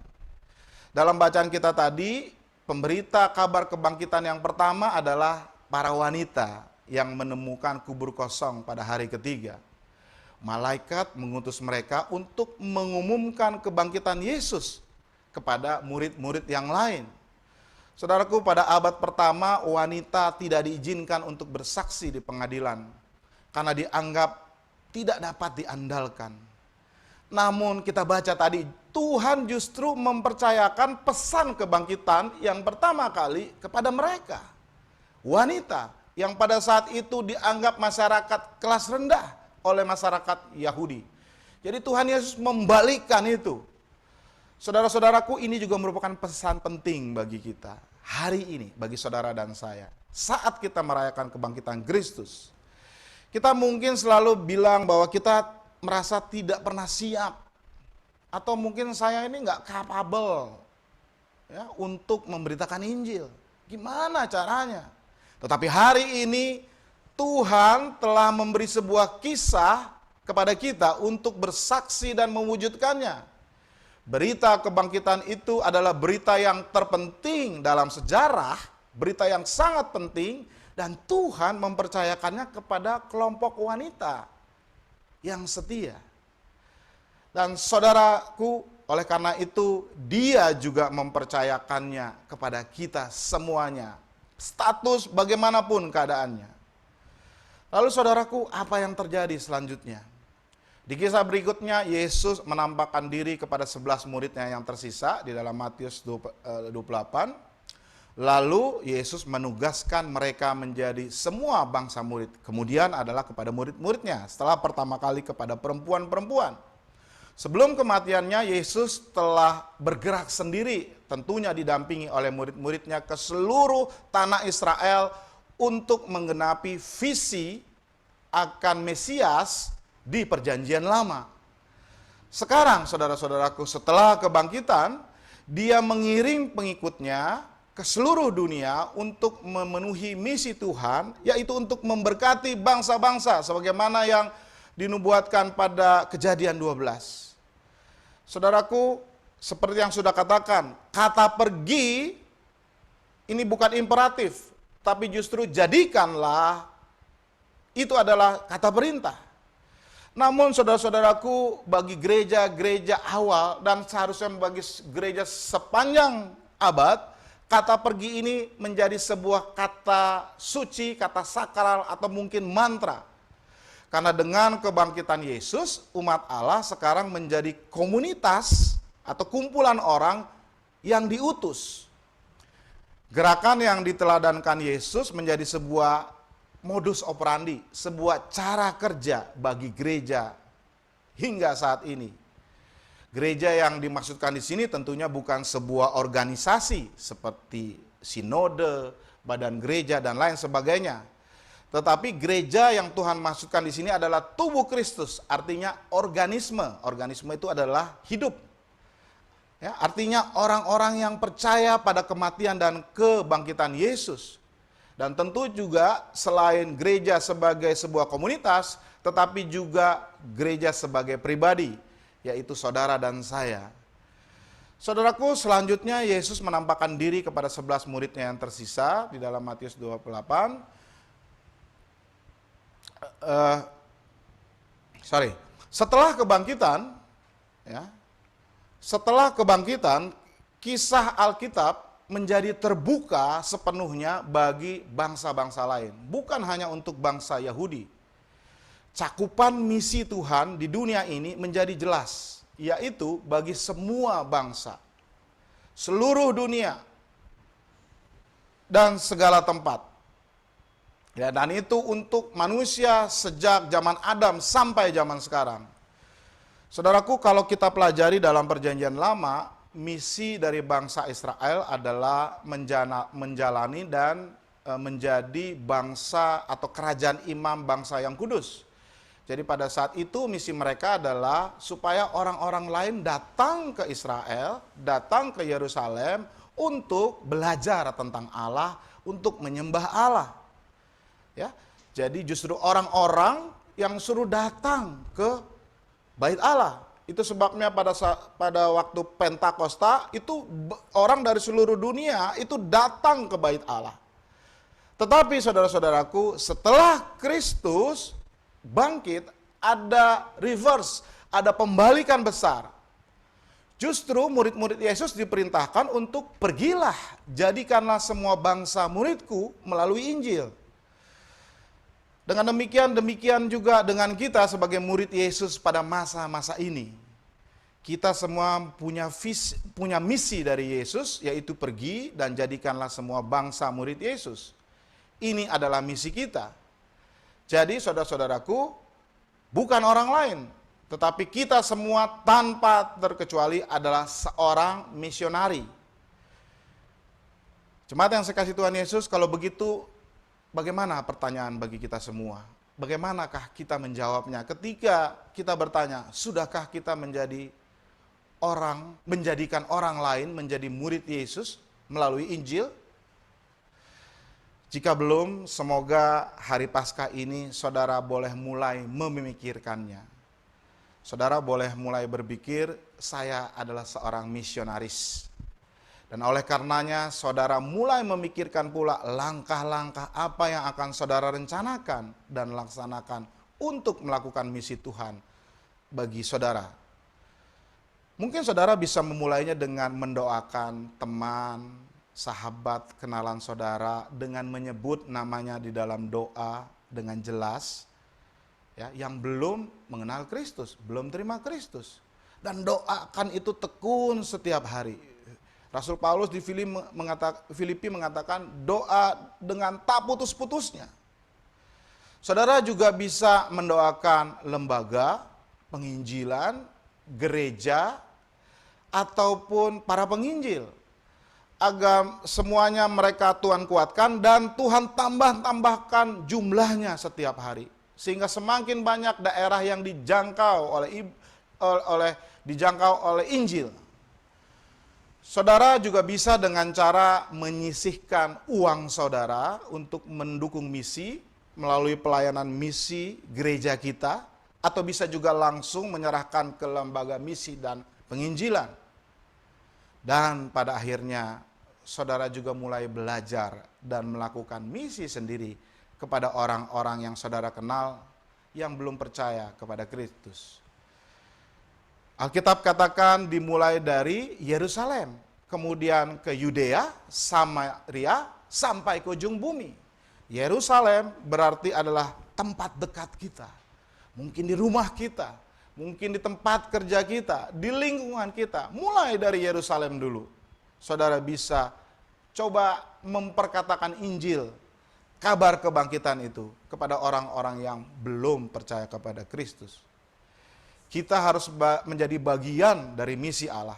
Dalam bacaan kita tadi, pemberita kabar kebangkitan yang pertama adalah para wanita yang menemukan kubur kosong pada hari ketiga. Malaikat mengutus mereka untuk mengumumkan kebangkitan Yesus kepada murid-murid yang lain. Saudaraku, pada abad pertama wanita tidak diizinkan untuk bersaksi di pengadilan karena dianggap tidak dapat diandalkan. Namun kita baca tadi, Tuhan justru mempercayakan pesan kebangkitan yang pertama kali kepada mereka. Wanita yang pada saat itu dianggap masyarakat kelas rendah oleh masyarakat Yahudi. Jadi Tuhan Yesus membalikkan itu. Saudara-saudaraku, ini juga merupakan pesan penting bagi kita hari ini, bagi saudara dan saya. Saat kita merayakan kebangkitan Kristus, kita mungkin selalu bilang bahwa kita merasa tidak pernah siap. Atau mungkin saya ini nggak capable ya, untuk memberitakan Injil. Gimana caranya? Tetapi hari ini Tuhan telah memberi sebuah kisah kepada kita untuk bersaksi dan mewujudkannya. Berita kebangkitan itu adalah berita yang terpenting dalam sejarah, berita yang sangat penting, dan Tuhan mempercayakannya kepada kelompok wanita yang setia. Dan saudaraku, oleh karena itu dia juga mempercayakannya kepada kita semuanya, status bagaimanapun keadaannya. Lalu saudaraku, apa yang terjadi selanjutnya? Di kisah berikutnya, Yesus menampakkan diri kepada 11 muridnya yang tersisa di dalam Matius 28. Lalu Yesus menugaskan mereka menjadi semua bangsa murid. Kemudian adalah kepada murid-muridnya, setelah pertama kali kepada perempuan-perempuan. Sebelum kematiannya, Yesus telah bergerak sendiri, tentunya didampingi oleh murid-muridnya ke seluruh tanah Israel untuk menggenapi visi akan Mesias di perjanjian lama. Sekarang saudara-saudaraku, setelah kebangkitan, dia mengiring pengikutnya ke seluruh dunia untuk memenuhi misi Tuhan, yaitu untuk memberkati bangsa-bangsa sebagaimana yang dinubuatkan pada Kejadian 12. Saudaraku, seperti yang sudah katakan, kata pergi ini bukan imperatif, tapi justru jadikanlah, itu adalah kata perintah. Namun saudara-saudaraku, bagi gereja-gereja awal dan seharusnya bagi gereja sepanjang abad, kata pergi ini menjadi sebuah kata suci, kata sakral, atau mungkin mantra. Karena dengan kebangkitan Yesus, umat Allah sekarang menjadi komunitas atau kumpulan orang yang diutus. Gerakan yang diteladankan Yesus menjadi sebuah modus operandi, sebuah cara kerja bagi gereja hingga saat ini. Gereja yang dimaksudkan di sini tentunya bukan sebuah organisasi seperti sinode, badan gereja, dan lain sebagainya. Tetapi gereja yang Tuhan maksudkan di sini adalah tubuh Kristus, artinya organisme. Organisme itu adalah hidup. Ya, artinya orang-orang yang percaya pada kematian dan kebangkitan Yesus. Dan tentu juga selain gereja sebagai sebuah komunitas, tetapi juga gereja sebagai pribadi, yaitu saudara dan saya. Saudaraku, selanjutnya Yesus menampakkan diri kepada 11 muridnya yang tersisa di dalam Matius 28. Setelah kebangkitan, kisah Alkitab menjadi terbuka sepenuhnya bagi bangsa-bangsa lain, bukan hanya untuk bangsa Yahudi. Cakupan misi Tuhan di dunia ini menjadi jelas, yaitu bagi semua bangsa, seluruh dunia, dan segala tempat. Ya, dan itu untuk manusia sejak zaman Adam sampai zaman sekarang. Saudaraku, kalau kita pelajari dalam Perjanjian Lama, misi dari bangsa Israel adalah menjalani dan menjadi bangsa atau kerajaan imam bangsa yang kudus. Jadi pada saat itu misi mereka adalah supaya orang-orang lain datang ke Israel, datang ke Yerusalem untuk belajar tentang Allah, untuk menyembah Allah. Ya, jadi justru orang-orang yang suruh datang ke Bait Allah. Itu sebabnya pada waktu Pentakosta itu orang dari seluruh dunia itu datang ke Bait Allah. Tetapi saudara-saudaraku, setelah Kristus bangkit, ada reverse, ada pembalikan besar. Justru murid-murid Yesus diperintahkan untuk pergilah, jadikanlah semua bangsa muridku melalui Injil. Dengan demikian juga dengan kita sebagai murid Yesus pada masa-masa ini. Kita semua punya misi dari Yesus, yaitu pergi dan jadikanlah semua bangsa murid Yesus. Ini adalah misi kita. Jadi saudara-saudaraku, bukan orang lain, tetapi kita semua tanpa terkecuali adalah seorang misionari. Jemaat yang saya kasih Tuhan Yesus, kalau begitu bagaimana pertanyaan bagi kita semua? Bagaimanakah kita menjawabnya ketika kita bertanya, sudahkah kita menjadikan orang lain menjadi murid Yesus melalui Injil? Jika belum, semoga hari Paskah ini saudara boleh mulai memikirkannya. Saudara boleh mulai berpikir, saya adalah seorang misionaris. Dan oleh karenanya saudara mulai memikirkan pula langkah-langkah apa yang akan saudara rencanakan dan laksanakan untuk melakukan misi Tuhan bagi saudara. Mungkin saudara bisa memulainya dengan mendoakan teman, sahabat, kenalan saudara dengan menyebut namanya di dalam doa dengan jelas, ya, yang belum mengenal Kristus, belum terima Kristus. Dan doakan itu tekun setiap hari. Rasul Paulus di Filipi mengatakan doa dengan tak putus-putusnya. Saudara juga bisa mendoakan lembaga, penginjilan, gereja, ataupun para penginjil. Agar semuanya mereka Tuhan kuatkan dan Tuhan tambahkan jumlahnya setiap hari. Sehingga semakin banyak daerah yang dijangkau oleh Injil. Saudara juga bisa dengan cara menyisihkan uang saudara untuk mendukung misi melalui pelayanan misi gereja kita, atau bisa juga langsung menyerahkan ke lembaga misi dan penginjilan. Dan pada akhirnya saudara juga mulai belajar dan melakukan misi sendiri kepada orang-orang yang saudara kenal yang belum percaya kepada Kristus. Alkitab katakan dimulai dari Yerusalem, kemudian ke Yudea, Samaria, sampai ke ujung bumi. Yerusalem berarti adalah tempat dekat kita. Mungkin di rumah kita, mungkin di tempat kerja kita, di lingkungan kita. Mulai dari Yerusalem dulu. Saudara bisa coba memperkatakan Injil, kabar kebangkitan itu kepada orang-orang yang belum percaya kepada Kristus. Kita harus menjadi bagian dari misi Allah.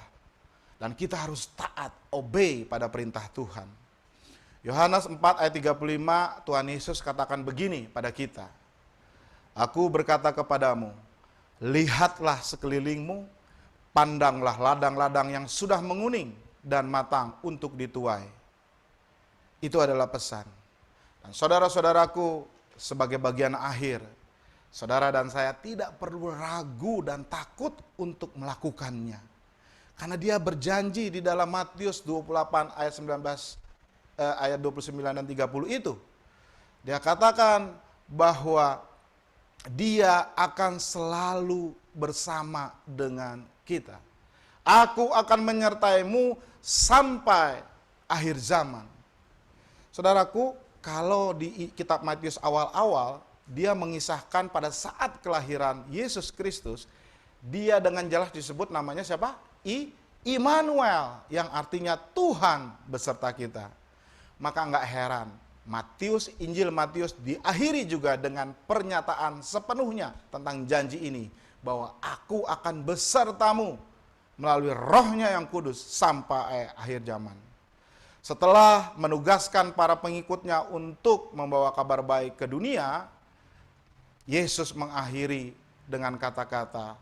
Dan kita harus taat, obey pada perintah Tuhan. Yohanes 4 ayat 35, Tuhan Yesus katakan begini pada kita. Aku berkata kepadamu, lihatlah sekelilingmu, pandanglah ladang-ladang yang sudah menguning dan matang untuk dituai. Itu adalah pesan. Dan saudara-saudaraku, sebagai bagian akhir, saudara dan saya tidak perlu ragu dan takut untuk melakukannya. Karena dia berjanji di dalam Matius 28 ayat 29 dan 30 itu. Dia katakan bahwa dia akan selalu bersama dengan kita. Aku akan menyertaimu sampai akhir zaman. Saudaraku, kalau di kitab Matius awal-awal, dia mengisahkan pada saat kelahiran Yesus Kristus, dia dengan jelas disebut namanya siapa? Immanuel, yang artinya Tuhan beserta kita. Maka enggak heran, Injil Matius diakhiri juga dengan pernyataan sepenuhnya tentang janji ini, bahwa aku akan besertamu melalui Roh-Nya yang kudus sampai akhir zaman. Setelah menugaskan para pengikutnya untuk membawa kabar baik ke dunia, Yesus mengakhiri dengan kata-kata,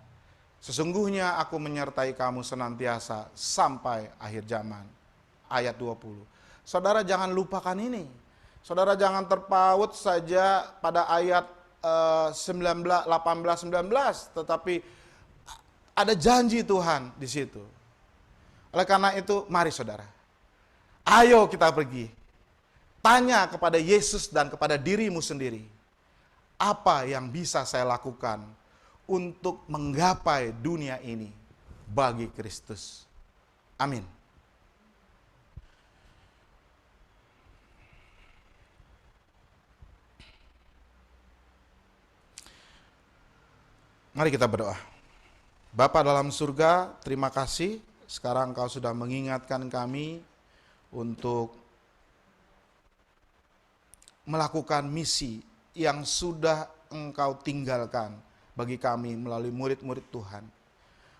sesungguhnya aku menyertai kamu senantiasa sampai akhir zaman. Ayat 20. Saudara jangan lupakan ini. Saudara jangan terpaut saja pada ayat 18-19, tetapi ada janji Tuhan di situ. Oleh karena itu, mari saudara, ayo kita pergi. Tanya kepada Yesus dan kepada dirimu sendiri. Apa yang bisa saya lakukan untuk menggapai dunia ini bagi Kristus? Amin. Mari kita berdoa. Bapa dalam surga, terima kasih sekarang Engkau sudah mengingatkan kami untuk melakukan misi yang sudah Engkau tinggalkan bagi kami melalui murid-murid Tuhan.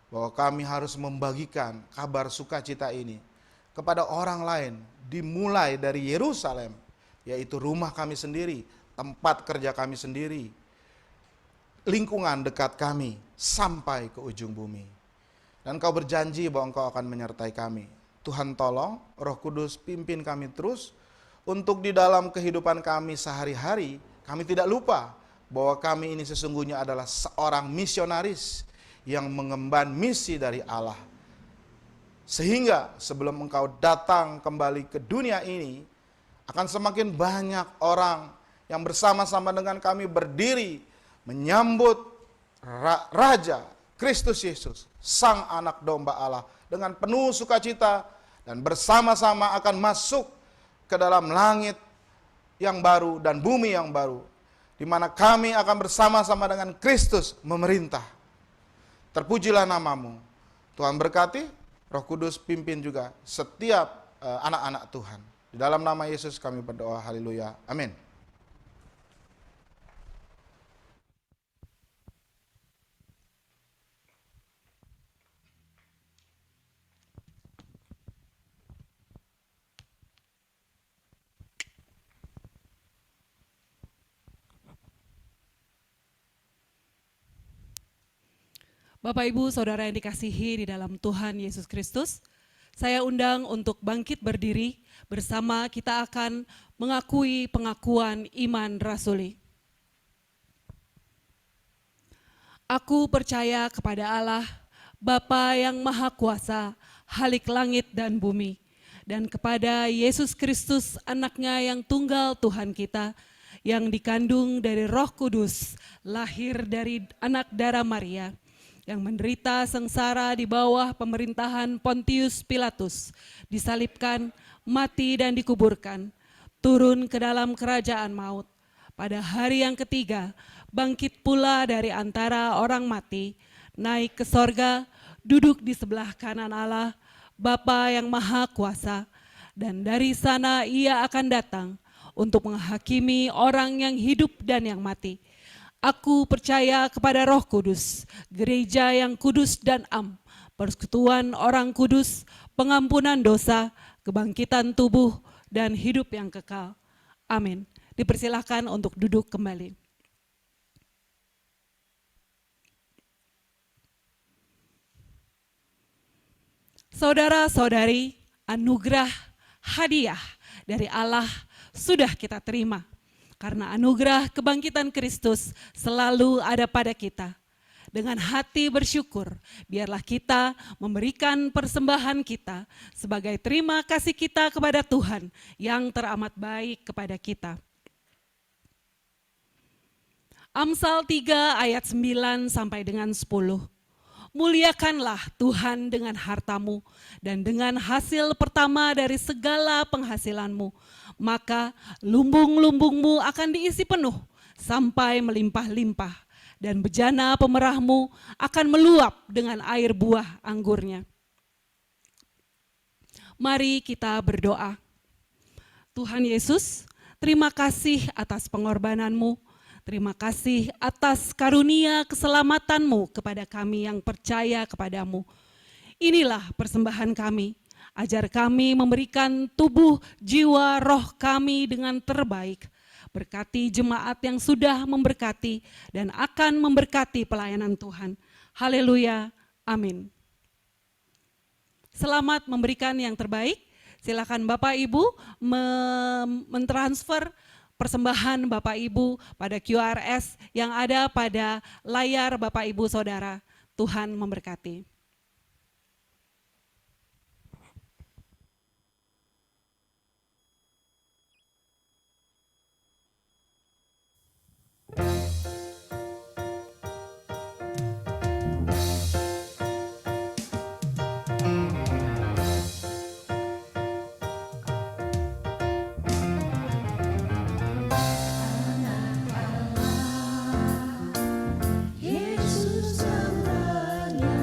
Bahwa kami harus membagikan kabar sukacita ini kepada orang lain, dimulai dari Yerusalem, yaitu rumah kami sendiri, tempat kerja kami sendiri, lingkungan dekat kami, sampai ke ujung bumi. Dan Kau berjanji bahwa Engkau akan menyertai kami. Tuhan tolong, Roh Kudus pimpin kami terus, untuk di dalam kehidupan kami sehari-hari, kami tidak lupa bahwa kami ini sesungguhnya adalah seorang misionaris yang mengemban misi dari Allah. Sehingga sebelum Engkau datang kembali ke dunia ini, akan semakin banyak orang yang bersama-sama dengan kami berdiri menyambut Raja Kristus Yesus, Sang Anak Domba Allah, dengan penuh sukacita, dan bersama-sama akan masuk ke dalam langit yang baru dan bumi yang baru, di mana kami akan bersama-sama dengan Kristus memerintah. Terpujilah namamu. Tuhan berkati, Roh Kudus pimpin juga setiap anak-anak Tuhan. Di dalam nama Yesus kami berdoa, haleluya, amin. Bapak Ibu Saudara yang dikasihi di dalam Tuhan Yesus Kristus, Saya undang untuk bangkit berdiri, bersama kita akan mengakui pengakuan iman rasuli. Aku percaya kepada Allah, Bapa yang Maha Kuasa, Halik langit dan bumi, dan kepada Yesus Kristus, anaknya yang tunggal Tuhan kita, yang dikandung dari Roh Kudus, lahir dari anak darah Maria, yang menderita sengsara di bawah pemerintahan Pontius Pilatus, disalibkan, mati dan dikuburkan, turun ke dalam kerajaan maut. Pada hari yang ketiga, bangkit pula dari antara orang mati, naik ke sorga, duduk di sebelah kanan Allah, Bapa yang Maha Kuasa, dan dari sana ia akan datang untuk menghakimi orang yang hidup dan yang mati. Aku percaya kepada Roh Kudus, gereja yang kudus dan am, persekutuan orang kudus, pengampunan dosa, kebangkitan tubuh, dan hidup yang kekal. Amin. Dipersilahkan untuk duduk kembali. Saudara-saudari, anugerah hadiah dari Allah sudah kita terima. Karena anugerah kebangkitan Kristus selalu ada pada kita. Dengan hati bersyukur, biarlah kita memberikan persembahan kita sebagai terima kasih kita kepada Tuhan yang teramat baik kepada kita. Amsal 3 ayat 9 sampai dengan 10. Muliakanlah Tuhan dengan hartamu dan dengan hasil pertama dari segala penghasilanmu, maka lumbung-lumbungmu akan diisi penuh sampai melimpah-limpah, dan bejana pemerahmu akan meluap dengan air buah anggurnya. Mari kita berdoa. Tuhan Yesus, terima kasih atas pengorbananmu. Terima kasih atas karunia keselamatanmu kepada kami yang percaya kepadamu. Inilah persembahan kami, ajar kami memberikan tubuh, jiwa, roh kami dengan terbaik. Berkati jemaat yang sudah memberkati dan akan memberkati pelayanan Tuhan. Haleluya, amin. Selamat memberikan yang terbaik. Silakan Bapak Ibu mentransfer persembahan Bapak Ibu pada QRS yang ada pada layar Bapak Ibu Saudara. Tuhan memberkati. Yesus Sang Raya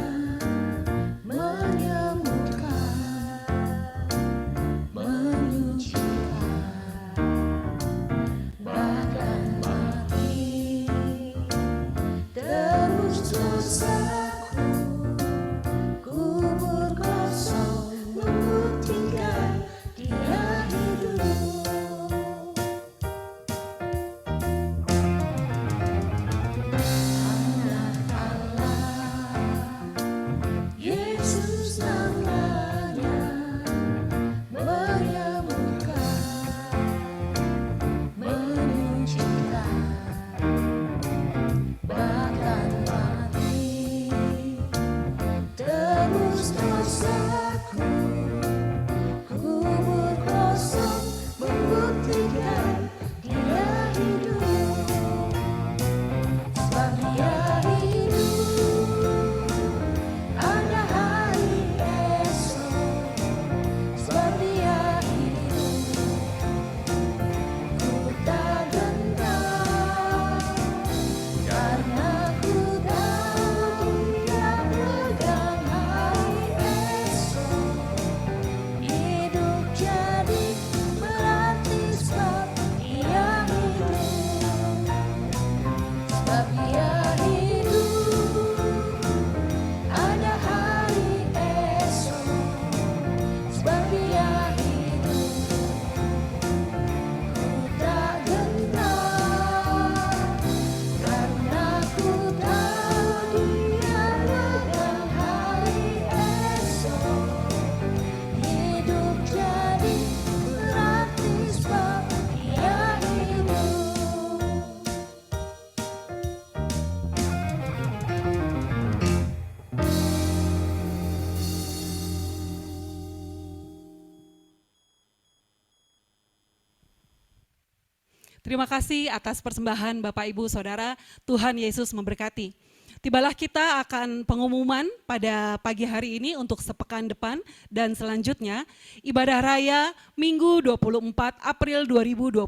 Terima kasih atas persembahan Bapak Ibu Saudara, Tuhan Yesus memberkati. Tibalah kita akan pengumuman pada pagi hari ini untuk sepekan depan dan selanjutnya ibadah raya Minggu 24 April 2022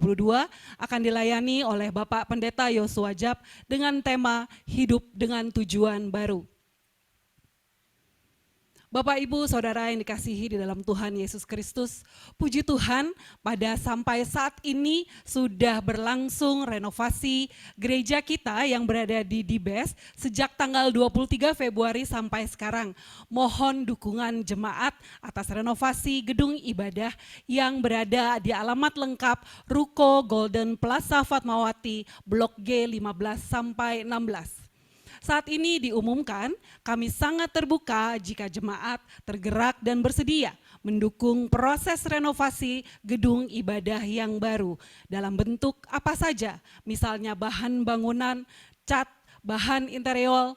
akan dilayani oleh Bapak Pendeta Yosua Jab dengan tema Hidup dengan Tujuan Baru. Bapak, Ibu, Saudara yang dikasihi di dalam Tuhan Yesus Kristus, puji Tuhan pada sampai saat ini sudah berlangsung renovasi gereja kita yang berada di Dibes sejak tanggal 23 Februari sampai sekarang. Mohon dukungan jemaat atas renovasi gedung ibadah yang berada di alamat lengkap Ruko Golden Plaza Fatmawati, Blok G 15 sampai 16. Saat ini diumumkan, kami sangat terbuka jika jemaat tergerak dan bersedia mendukung proses renovasi gedung ibadah yang baru dalam bentuk apa saja, misalnya bahan bangunan, cat, bahan interior,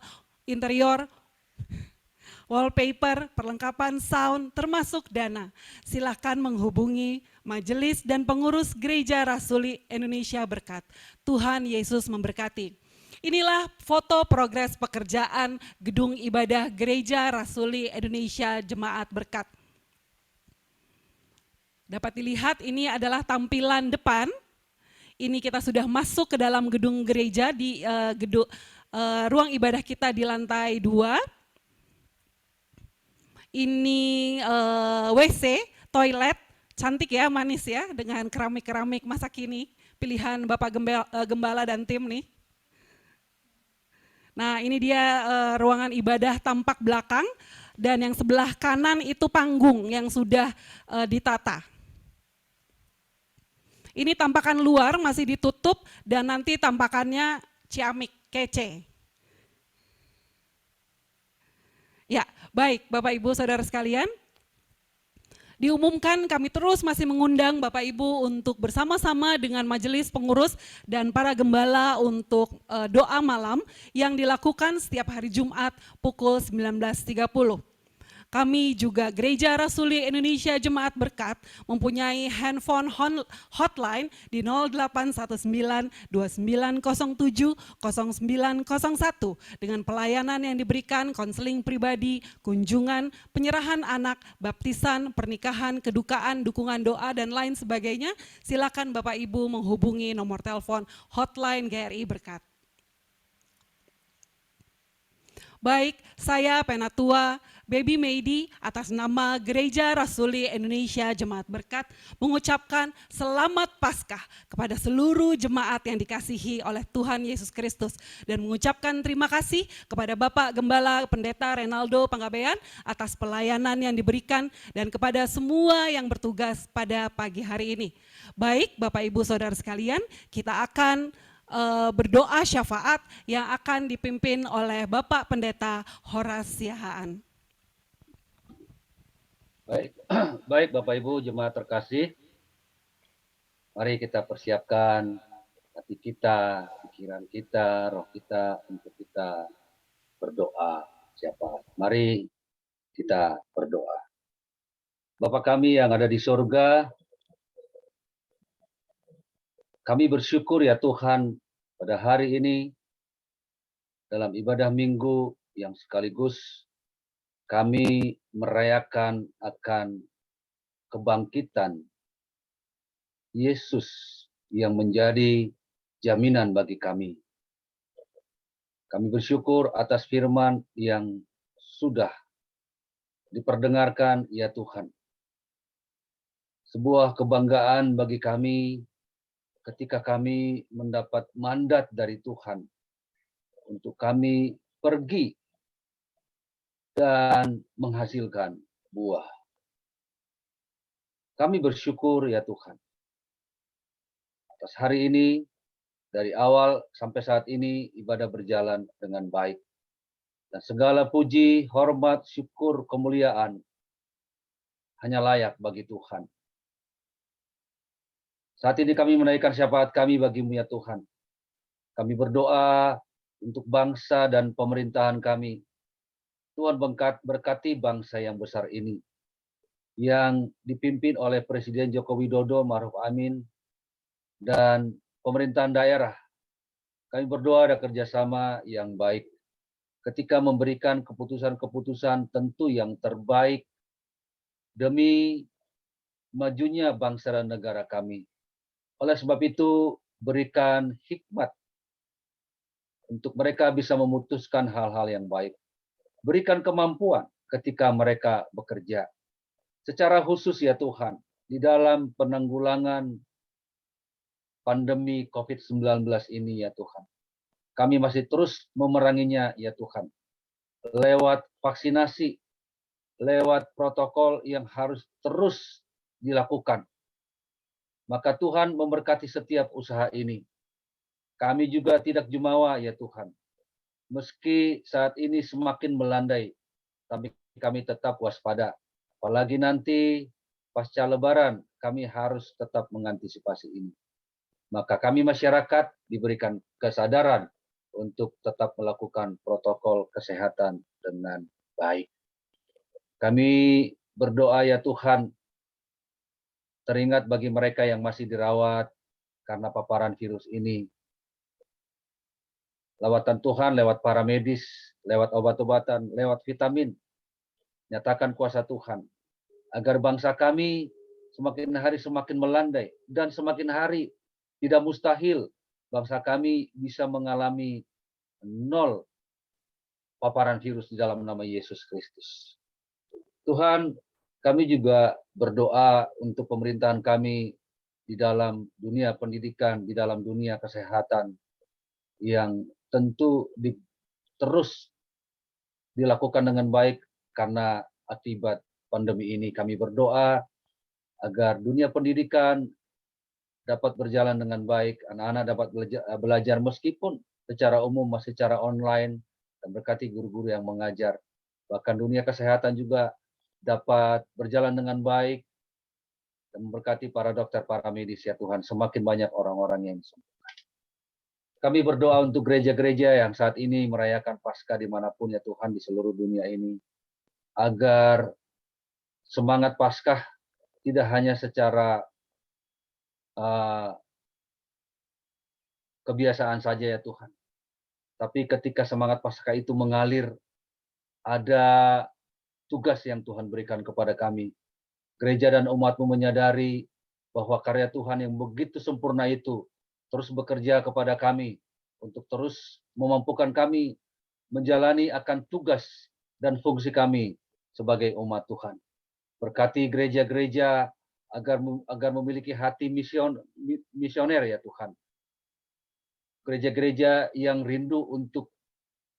wallpaper, perlengkapan sound, termasuk dana. Silakan menghubungi majelis dan pengurus Gereja Rasuli Indonesia Berkat. Tuhan Yesus memberkati. Inilah foto progres pekerjaan gedung ibadah Gereja Rasuli Indonesia Jemaat Berkat. Dapat dilihat ini adalah tampilan depan. Ini kita sudah masuk ke dalam gedung gereja di ruang ibadah kita di lantai 2. Ini WC, toilet, cantik ya, manis ya, dengan keramik-keramik masa kini. Pilihan Bapak Gembala dan tim nih. Nah, ini dia ruangan ibadah tampak belakang dan yang sebelah kanan itu panggung yang sudah ditata. Ini tampakan luar masih ditutup dan nanti tampakannya ciamik, kece. Ya, baik Bapak Ibu Saudara sekalian. Diumumkan kami terus masih mengundang Bapak Ibu untuk bersama-sama dengan majelis pengurus dan para gembala untuk doa malam yang dilakukan setiap hari Jumat pukul 19.30. Kami juga Gereja Rasuli Indonesia Jemaat Berkat mempunyai handphone hotline di 081929070901 dengan pelayanan yang diberikan konseling pribadi, kunjungan, penyerahan anak, baptisan, pernikahan, kedukaan, dukungan doa dan lain sebagainya. Silakan Bapak Ibu menghubungi nomor telepon hotline GRI Berkat. Baik, saya Penatua Baby Meidi atas nama Gereja Rasuli Indonesia Jemaat Berkat mengucapkan selamat Paskah kepada seluruh jemaat yang dikasihi oleh Tuhan Yesus Kristus dan mengucapkan terima kasih kepada Bapak Gembala Pendeta Renaldo Panggabean atas pelayanan yang diberikan dan kepada semua yang bertugas pada pagi hari ini. Baik, Bapak Ibu Saudara sekalian, kita akan berdoa syafaat yang akan dipimpin oleh Bapak Pendeta Horas Siahaan. Baik Bapak Ibu jemaat terkasih, mari kita persiapkan hati kita, pikiran kita, roh kita untuk kita berdoa syafaat. Mari kita berdoa. Bapa kami yang ada di surga, kami bersyukur ya Tuhan pada hari ini dalam ibadah minggu yang sekaligus kami merayakan akan kebangkitan Yesus yang menjadi jaminan bagi kami. Kami bersyukur atas firman yang sudah diperdengarkan ya Tuhan. Sebuah kebanggaan bagi kami ketika kami mendapat mandat dari Tuhan untuk kami pergi dan menghasilkan buah. Kami bersyukur ya Tuhan atas hari ini, dari awal sampai saat ini ibadah berjalan dengan baik. Dan segala puji, hormat, syukur, kemuliaan hanya layak bagi Tuhan. Saat ini kami menaikkan syafaat kami bagimu ya Tuhan. Kami berdoa untuk bangsa dan pemerintahan kami. Tuhan berkati bangsa yang besar ini, yang dipimpin oleh Presiden Joko Widodo, Ma'ruf Amin, dan pemerintahan daerah. Kami berdoa ada kerjasama yang baik ketika memberikan keputusan-keputusan tentu yang terbaik demi majunya bangsa dan negara kami. Oleh sebab itu, berikan hikmat untuk mereka bisa memutuskan hal-hal yang baik. Berikan kemampuan ketika mereka bekerja. Secara khusus ya Tuhan, di dalam penanggulangan pandemi COVID-19 ini ya Tuhan. Kami masih terus memeranginya ya Tuhan. Lewat vaksinasi, lewat protokol yang harus terus dilakukan. Maka Tuhan memberkati setiap usaha ini. Kami juga tidak jumawa ya Tuhan. Meski saat ini semakin melandai, tapi kami tetap waspada. Apalagi nanti pasca Lebaran, kami harus tetap mengantisipasi ini. Maka kami masyarakat diberikan kesadaran untuk tetap melakukan protokol kesehatan dengan baik. Kami berdoa ya Tuhan, teringat bagi mereka yang masih dirawat karena paparan virus ini. Lawatan Tuhan lewat para medis, lewat obat-obatan, lewat vitamin. Nyatakan kuasa Tuhan. Agar bangsa kami semakin hari semakin melandai. Dan semakin hari tidak mustahil bangsa kami bisa mengalami 0 paparan virus di dalam nama Yesus Kristus. Tuhan, kami juga berdoa untuk pemerintahan kami di dalam dunia pendidikan, di dalam dunia kesehatan yang tentu terus dilakukan dengan baik karena akibat pandemi ini. Kami berdoa agar dunia pendidikan dapat berjalan dengan baik, anak-anak dapat belajar meskipun secara umum masih secara online, dan berkati guru-guru yang mengajar. Bahkan dunia kesehatan juga dapat berjalan dengan baik, dan memberkati para dokter, para medis ya Tuhan, semakin banyak orang-orang yang sembuh. Kami berdoa untuk gereja-gereja yang saat ini merayakan Paskah dimanapun ya Tuhan di seluruh dunia ini, agar semangat Paskah tidak hanya secara kebiasaan saja ya Tuhan, tapi ketika semangat Paskah itu mengalir, ada tugas yang Tuhan berikan kepada kami. Gereja dan umat-Mu menyadari bahwa karya Tuhan yang begitu sempurna itu terus bekerja kepada kami untuk terus memampukan kami menjalani akan tugas dan fungsi kami sebagai umat Tuhan. Berkati gereja-gereja agar memiliki hati misioner ya Tuhan. Gereja-gereja yang rindu untuk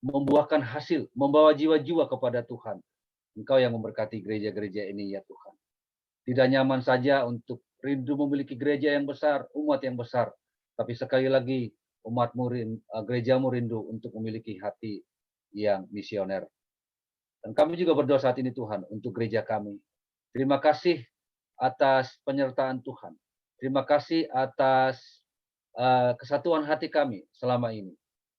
membuahkan hasil, membawa jiwa-jiwa kepada Tuhan. Engkau yang memberkati gereja-gereja ini ya Tuhan. Tidak nyaman saja untuk rindu memiliki gereja yang besar, umat yang besar. Tapi sekali lagi, gerejamu rindu untuk memiliki hati yang misioner. Dan kami juga berdoa saat ini Tuhan untuk gereja kami. Terima kasih atas penyertaan Tuhan. Terima kasih atas kesatuan hati kami selama ini.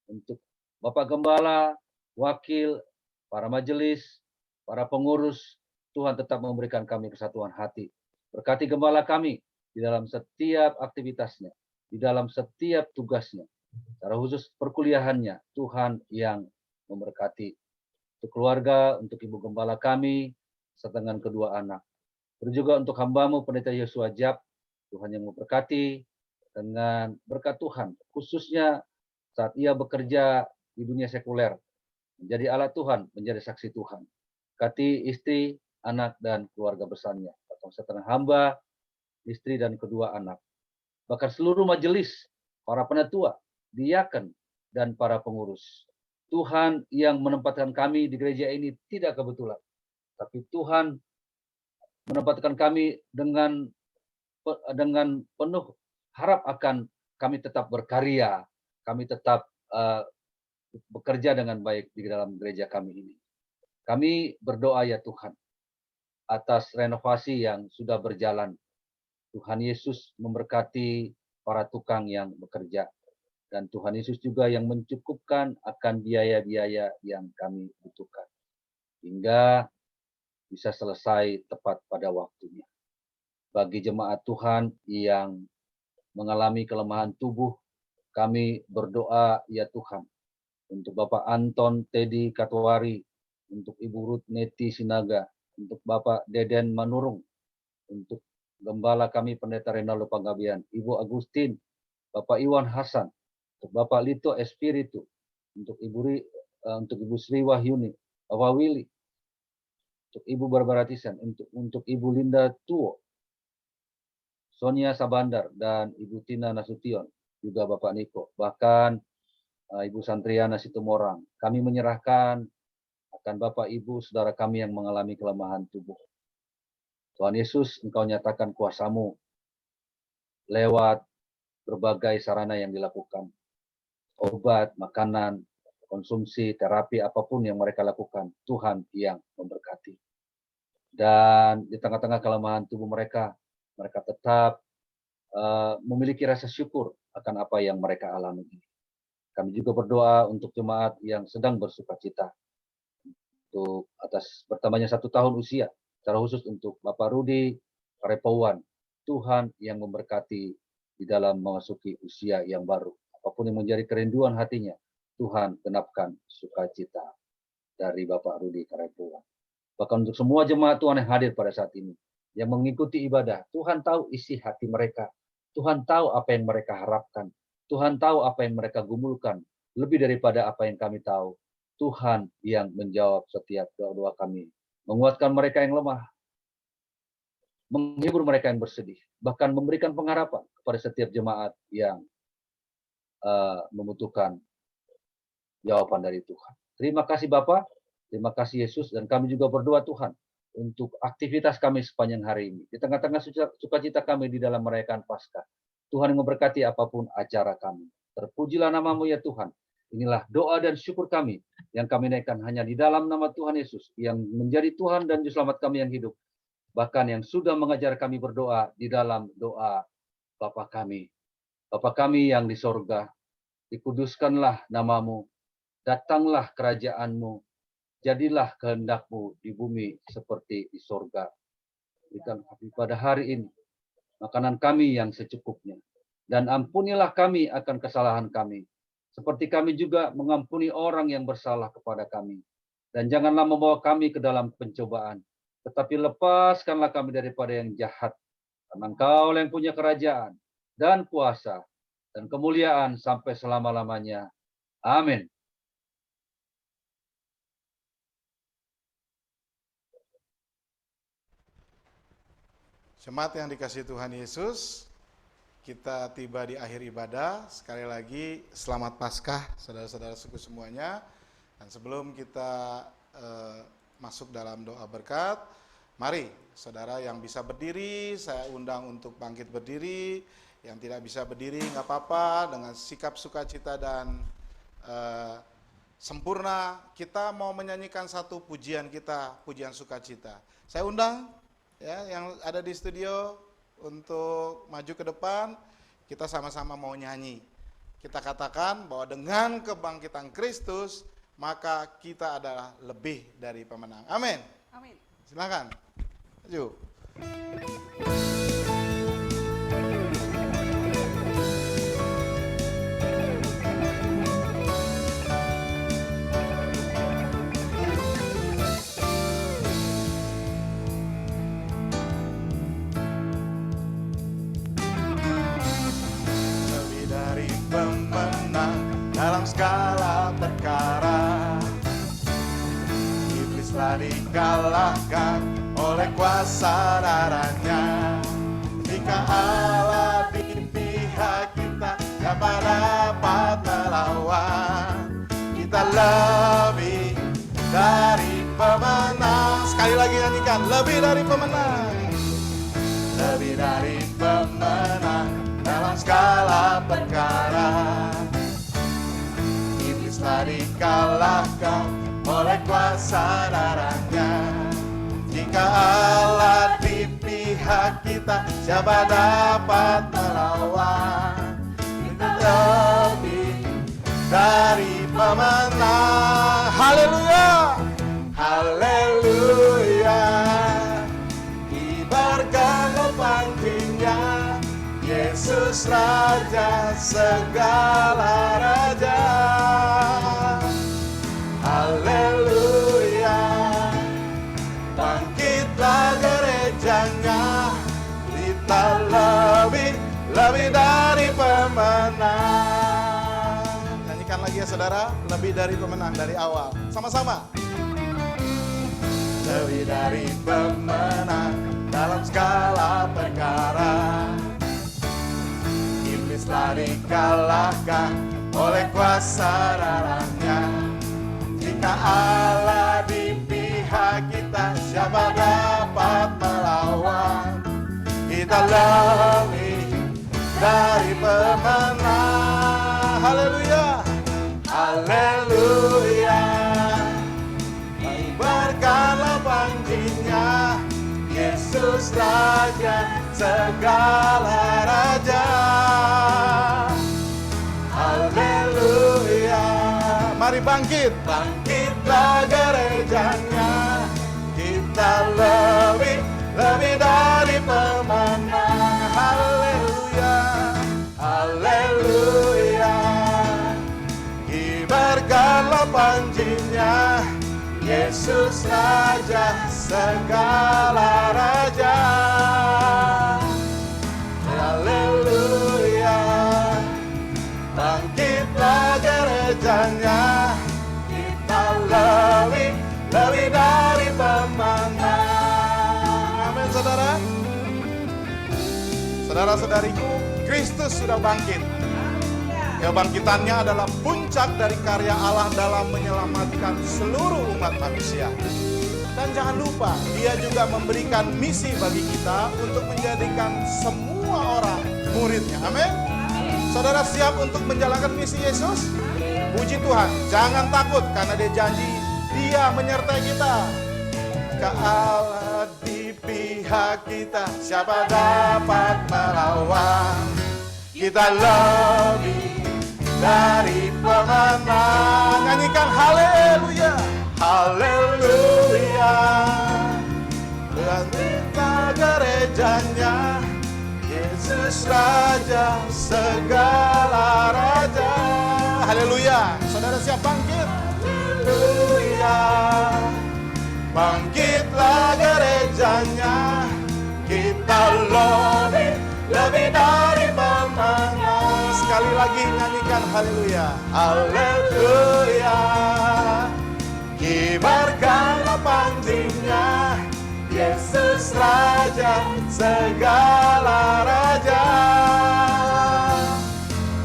Untuk Bapak Gembala, wakil, para majelis, para pengurus, Tuhan tetap memberikan kami kesatuan hati. Berkati gembala kami di dalam setiap aktivitasnya, di dalam setiap tugasnya, secara khusus perkuliahannya, Tuhan yang memberkati. Untuk keluarga, untuk ibu gembala kami, serta dengan kedua anak. Terus juga untuk hamba-Mu, Pendeta Yosua Jab, Tuhan yang memberkati dengan berkat Tuhan, khususnya saat ia bekerja di dunia sekuler, menjadi alat Tuhan, menjadi saksi Tuhan. Berkati istri, anak, dan keluarga besarnya. Serta hamba, istri, dan kedua anak. Bahkan seluruh majelis, para penatua, diaken, dan para pengurus. Tuhan yang menempatkan kami di gereja ini tidak kebetulan. Tapi Tuhan menempatkan kami dengan penuh harap akan kami tetap berkarya, kami tetap bekerja dengan baik di dalam gereja kami ini. Kami berdoa ya Tuhan, atas renovasi yang sudah berjalan. Tuhan Yesus memberkati para tukang yang bekerja. Dan Tuhan Yesus juga yang mencukupkan akan biaya-biaya yang kami butuhkan. Hingga bisa selesai tepat pada waktunya. Bagi jemaat Tuhan yang mengalami kelemahan tubuh, Kami berdoa ya Tuhan, untuk Bapak Anton Teddy Katwari, untuk Ibu Ruth Neti Sinaga, untuk Bapak Deden Manurung, untuk Gembala kami Pendeta Renaldo Panggabean, Ibu Agustin, Bapak Iwan Hasan, untuk Bapak Lito Espiritu, untuk Ibu Sri Wahyuni, Bapak Willy, untuk Ibu Barbara Tisan, untuk Ibu Linda Tuo, Sonia Sabandar, dan Ibu Tina Nasution, juga Bapak Niko, bahkan Ibu Santriana Situmorang. Kami menyerahkan akan Bapak Ibu saudara kami yang mengalami kelemahan tubuh. Tuhan Yesus, Engkau nyatakan kuasa-Mu lewat berbagai sarana yang dilakukan. Obat, makanan, konsumsi, terapi, apapun yang mereka lakukan, Tuhan yang memberkati. Dan di tengah-tengah kelemahan tubuh mereka tetap memiliki rasa syukur akan apa yang mereka alami. Kami juga berdoa untuk jemaat yang sedang bersukacita untuk atas bertambahnya 1 tahun usia, secara khusus untuk Bapak Rudi Karepowan. Tuhan yang memberkati di dalam memasuki usia yang baru. Apapun yang menjadi kerinduan hatinya, Tuhan genapkan sukacita dari Bapak Rudi Karepowan. Bahkan untuk semua jemaat Tuhan yang hadir pada saat ini, yang mengikuti ibadah, Tuhan tahu isi hati mereka. Tuhan tahu apa yang mereka harapkan. Tuhan tahu apa yang mereka gumulkan. Lebih daripada apa yang kami tahu, Tuhan yang menjawab setiap doa-doa kami. Menguatkan mereka yang lemah, menghibur mereka yang bersedih, bahkan memberikan pengharapan kepada setiap jemaat yang membutuhkan jawaban dari Tuhan. Terima kasih Bapak, terima kasih Yesus, dan kami juga berdoa Tuhan untuk aktivitas kami sepanjang hari ini. Di tengah-tengah sukacita kami di dalam merayakan Paskah, Tuhan yang memberkati apapun acara kami. Terpujilah nama-Mu ya Tuhan. Inilah doa dan syukur kami yang kami naikkan hanya di dalam nama Tuhan Yesus yang menjadi Tuhan dan Juru Selamat kami yang hidup. Bahkan yang sudah mengajar kami berdoa di dalam doa Bapa kami. Bapa kami yang di sorga, dikuduskanlah nama-Mu, datanglah kerajaan-Mu, jadilah kehendak-Mu di bumi seperti di sorga. Berikan kami pada hari ini makanan kami yang secukupnya. Dan ampunilah kami akan kesalahan kami, seperti kami juga mengampuni orang yang bersalah kepada kami. Dan janganlah membawa kami ke dalam pencobaan, tetapi lepaskanlah kami daripada yang jahat. Karena Engkau yang punya kerajaan dan kuasa dan kemuliaan sampai selama-lamanya. Amin. Jemaat yang dikasihi Tuhan Yesus, kita tiba di akhir ibadah. Sekali lagi selamat Paskah saudara-saudara suku semuanya. Dan sebelum kita masuk dalam doa berkat, mari saudara yang bisa berdiri, saya undang untuk bangkit berdiri. Yang tidak bisa berdiri nggak apa-apa, dengan sikap sukacita dan sempurna kita mau menyanyikan satu pujian kita, pujian sukacita. Saya undang ya yang ada di studio untuk maju ke depan, kita sama-sama mau nyanyi. Kita katakan bahwa dengan kebangkitan Kristus, maka kita adalah lebih dari pemenang. Amin. Amin. Silakan. Maju. Dalam segala perkara, iblis telah dikalahkan oleh kuasa darahnya. Jika Allah di pihak kita, siapa dapat melawan? Kita lebih dari pemenang. Sekali lagi nyanyikan, lebih dari pemenang. Lebih dari pemenang dalam segala perkara. Telah dikalahkan oleh kuasa darahnya. Jika Allah di pihak kita, siapa dapat melawan? Kita lebih dari pemenang. Haleluya, haleluya. Kibarkan lembangnya, Yesus Raja. Raja segala raja. Haleluya. Bangkitlah gerejanya, kita lebih dari pemenang. Nyanyikan lagi ya saudara, lebih dari pemenang dari awal. Sama-sama. Lebih dari pemenang dalam segala perkara. Iblis lari kalahkan oleh kuasa darahnya. Jika Allah di pihak kita, siapa dapat melawan? Kita lebih dari pemenang. Haleluya. Haleluya. Kibarkanlah panjinya, Yesus Raja segala raja. Haleluya. Mari bangkit, bangkitlah gerejanya, kita lebih dari pemenang. Haleluya. Haleluya. Kibarkanlah panjinya, Yesus Raja segala raja. Haleluya. Bangkitlah gerejanya, kita lebih dari pemenang. Amin saudara. Saudara-saudariku, Kristus sudah bangkit. Kebangkitannya adalah puncak dari karya Allah dalam menyelamatkan seluruh umat manusia. Dan jangan lupa, Dia juga memberikan misi bagi kita untuk menjadikan semua orang muridnya. Amin. Saudara siap untuk menjalankan misi Yesus? Puji Tuhan, jangan takut karena Dia janji Dia menyertai kita. Jika Allah di pihak kita, siapa dapat melawan? Kita lebih dari pemenang. Nyanyikan haleluya. Haleluya. Bangkitlah gerejanya, Yesus Raja segala raja. Haleluya. Saudara siap bangkit? Haleluya. Bangkitlah gerejanya, kita lebih dari pemenang. Sekali lagi nyanyikan haleluya. Haleluya. Kibarkanlah panjinya, Yesus Raja segala raja.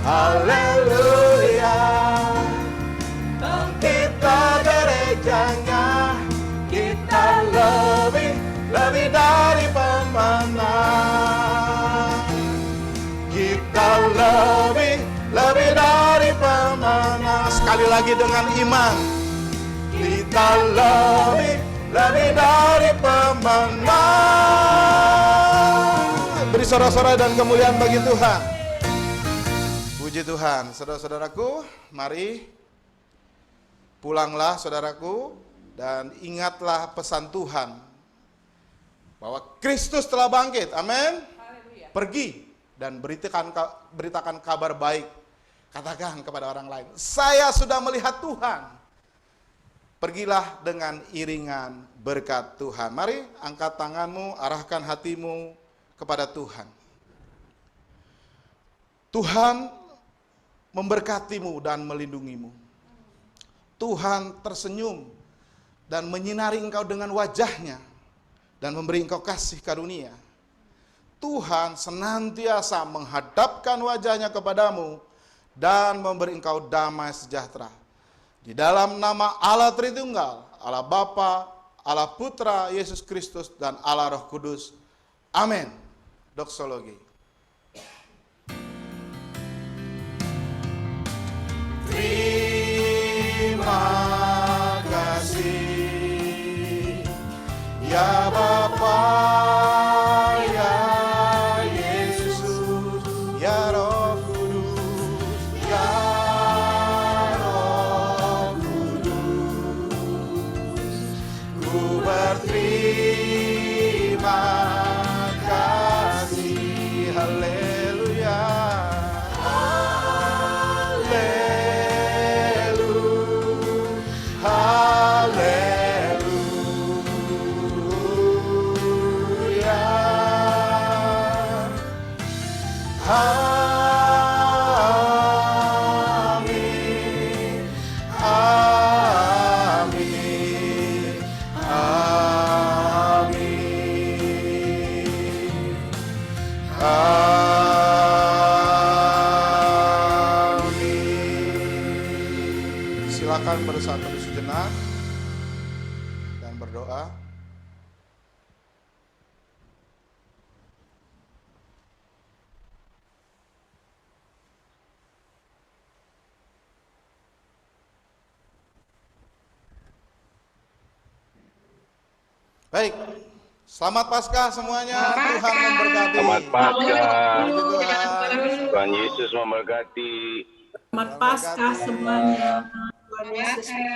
Haleluya. Bangkitlah gerejanya, kita lebih dari pemenang. Kita lebih dari pemenang. Sekali lagi dengan iman, kita lebih dari pemenang. Beri sorak-sorai dan kemuliaan bagi Tuhan. Puji Tuhan. Saudara-saudaraku, mari pulanglah saudaraku dan ingatlah pesan Tuhan bahwa Kristus telah bangkit. Amin. Pergi dan beritakan kabar baik. Katakan kepada orang lain, saya sudah melihat Tuhan. Pergilah dengan iringan berkat Tuhan. Mari angkat tanganmu, arahkan hatimu kepada Tuhan. Tuhan memberkatimu dan melindungimu. Tuhan tersenyum dan menyinari engkau dengan wajahnya dan memberi engkau kasih karunia. Tuhan senantiasa menghadapkan wajahnya kepadamu dan memberi engkau damai sejahtera. Di dalam nama Allah Tritunggal, Allah Bapa, Allah Putra, Yesus Kristus, dan Allah Roh Kudus. Amin. Doksologi. Terima kasih, ya Bapa, ya Yesus, ya Roh Kudus, ya Roh Kudus. Ku berterima kasih Amin. Silakan bersatu sejenak dan berdoa. Baik, selamat Paskah semuanya. Tuhan memberkati. Selamat Paskah. Puji Tuhan. Tuhan Yesus memberkati. Selamat Paskah semuanya. Tuhan Yesus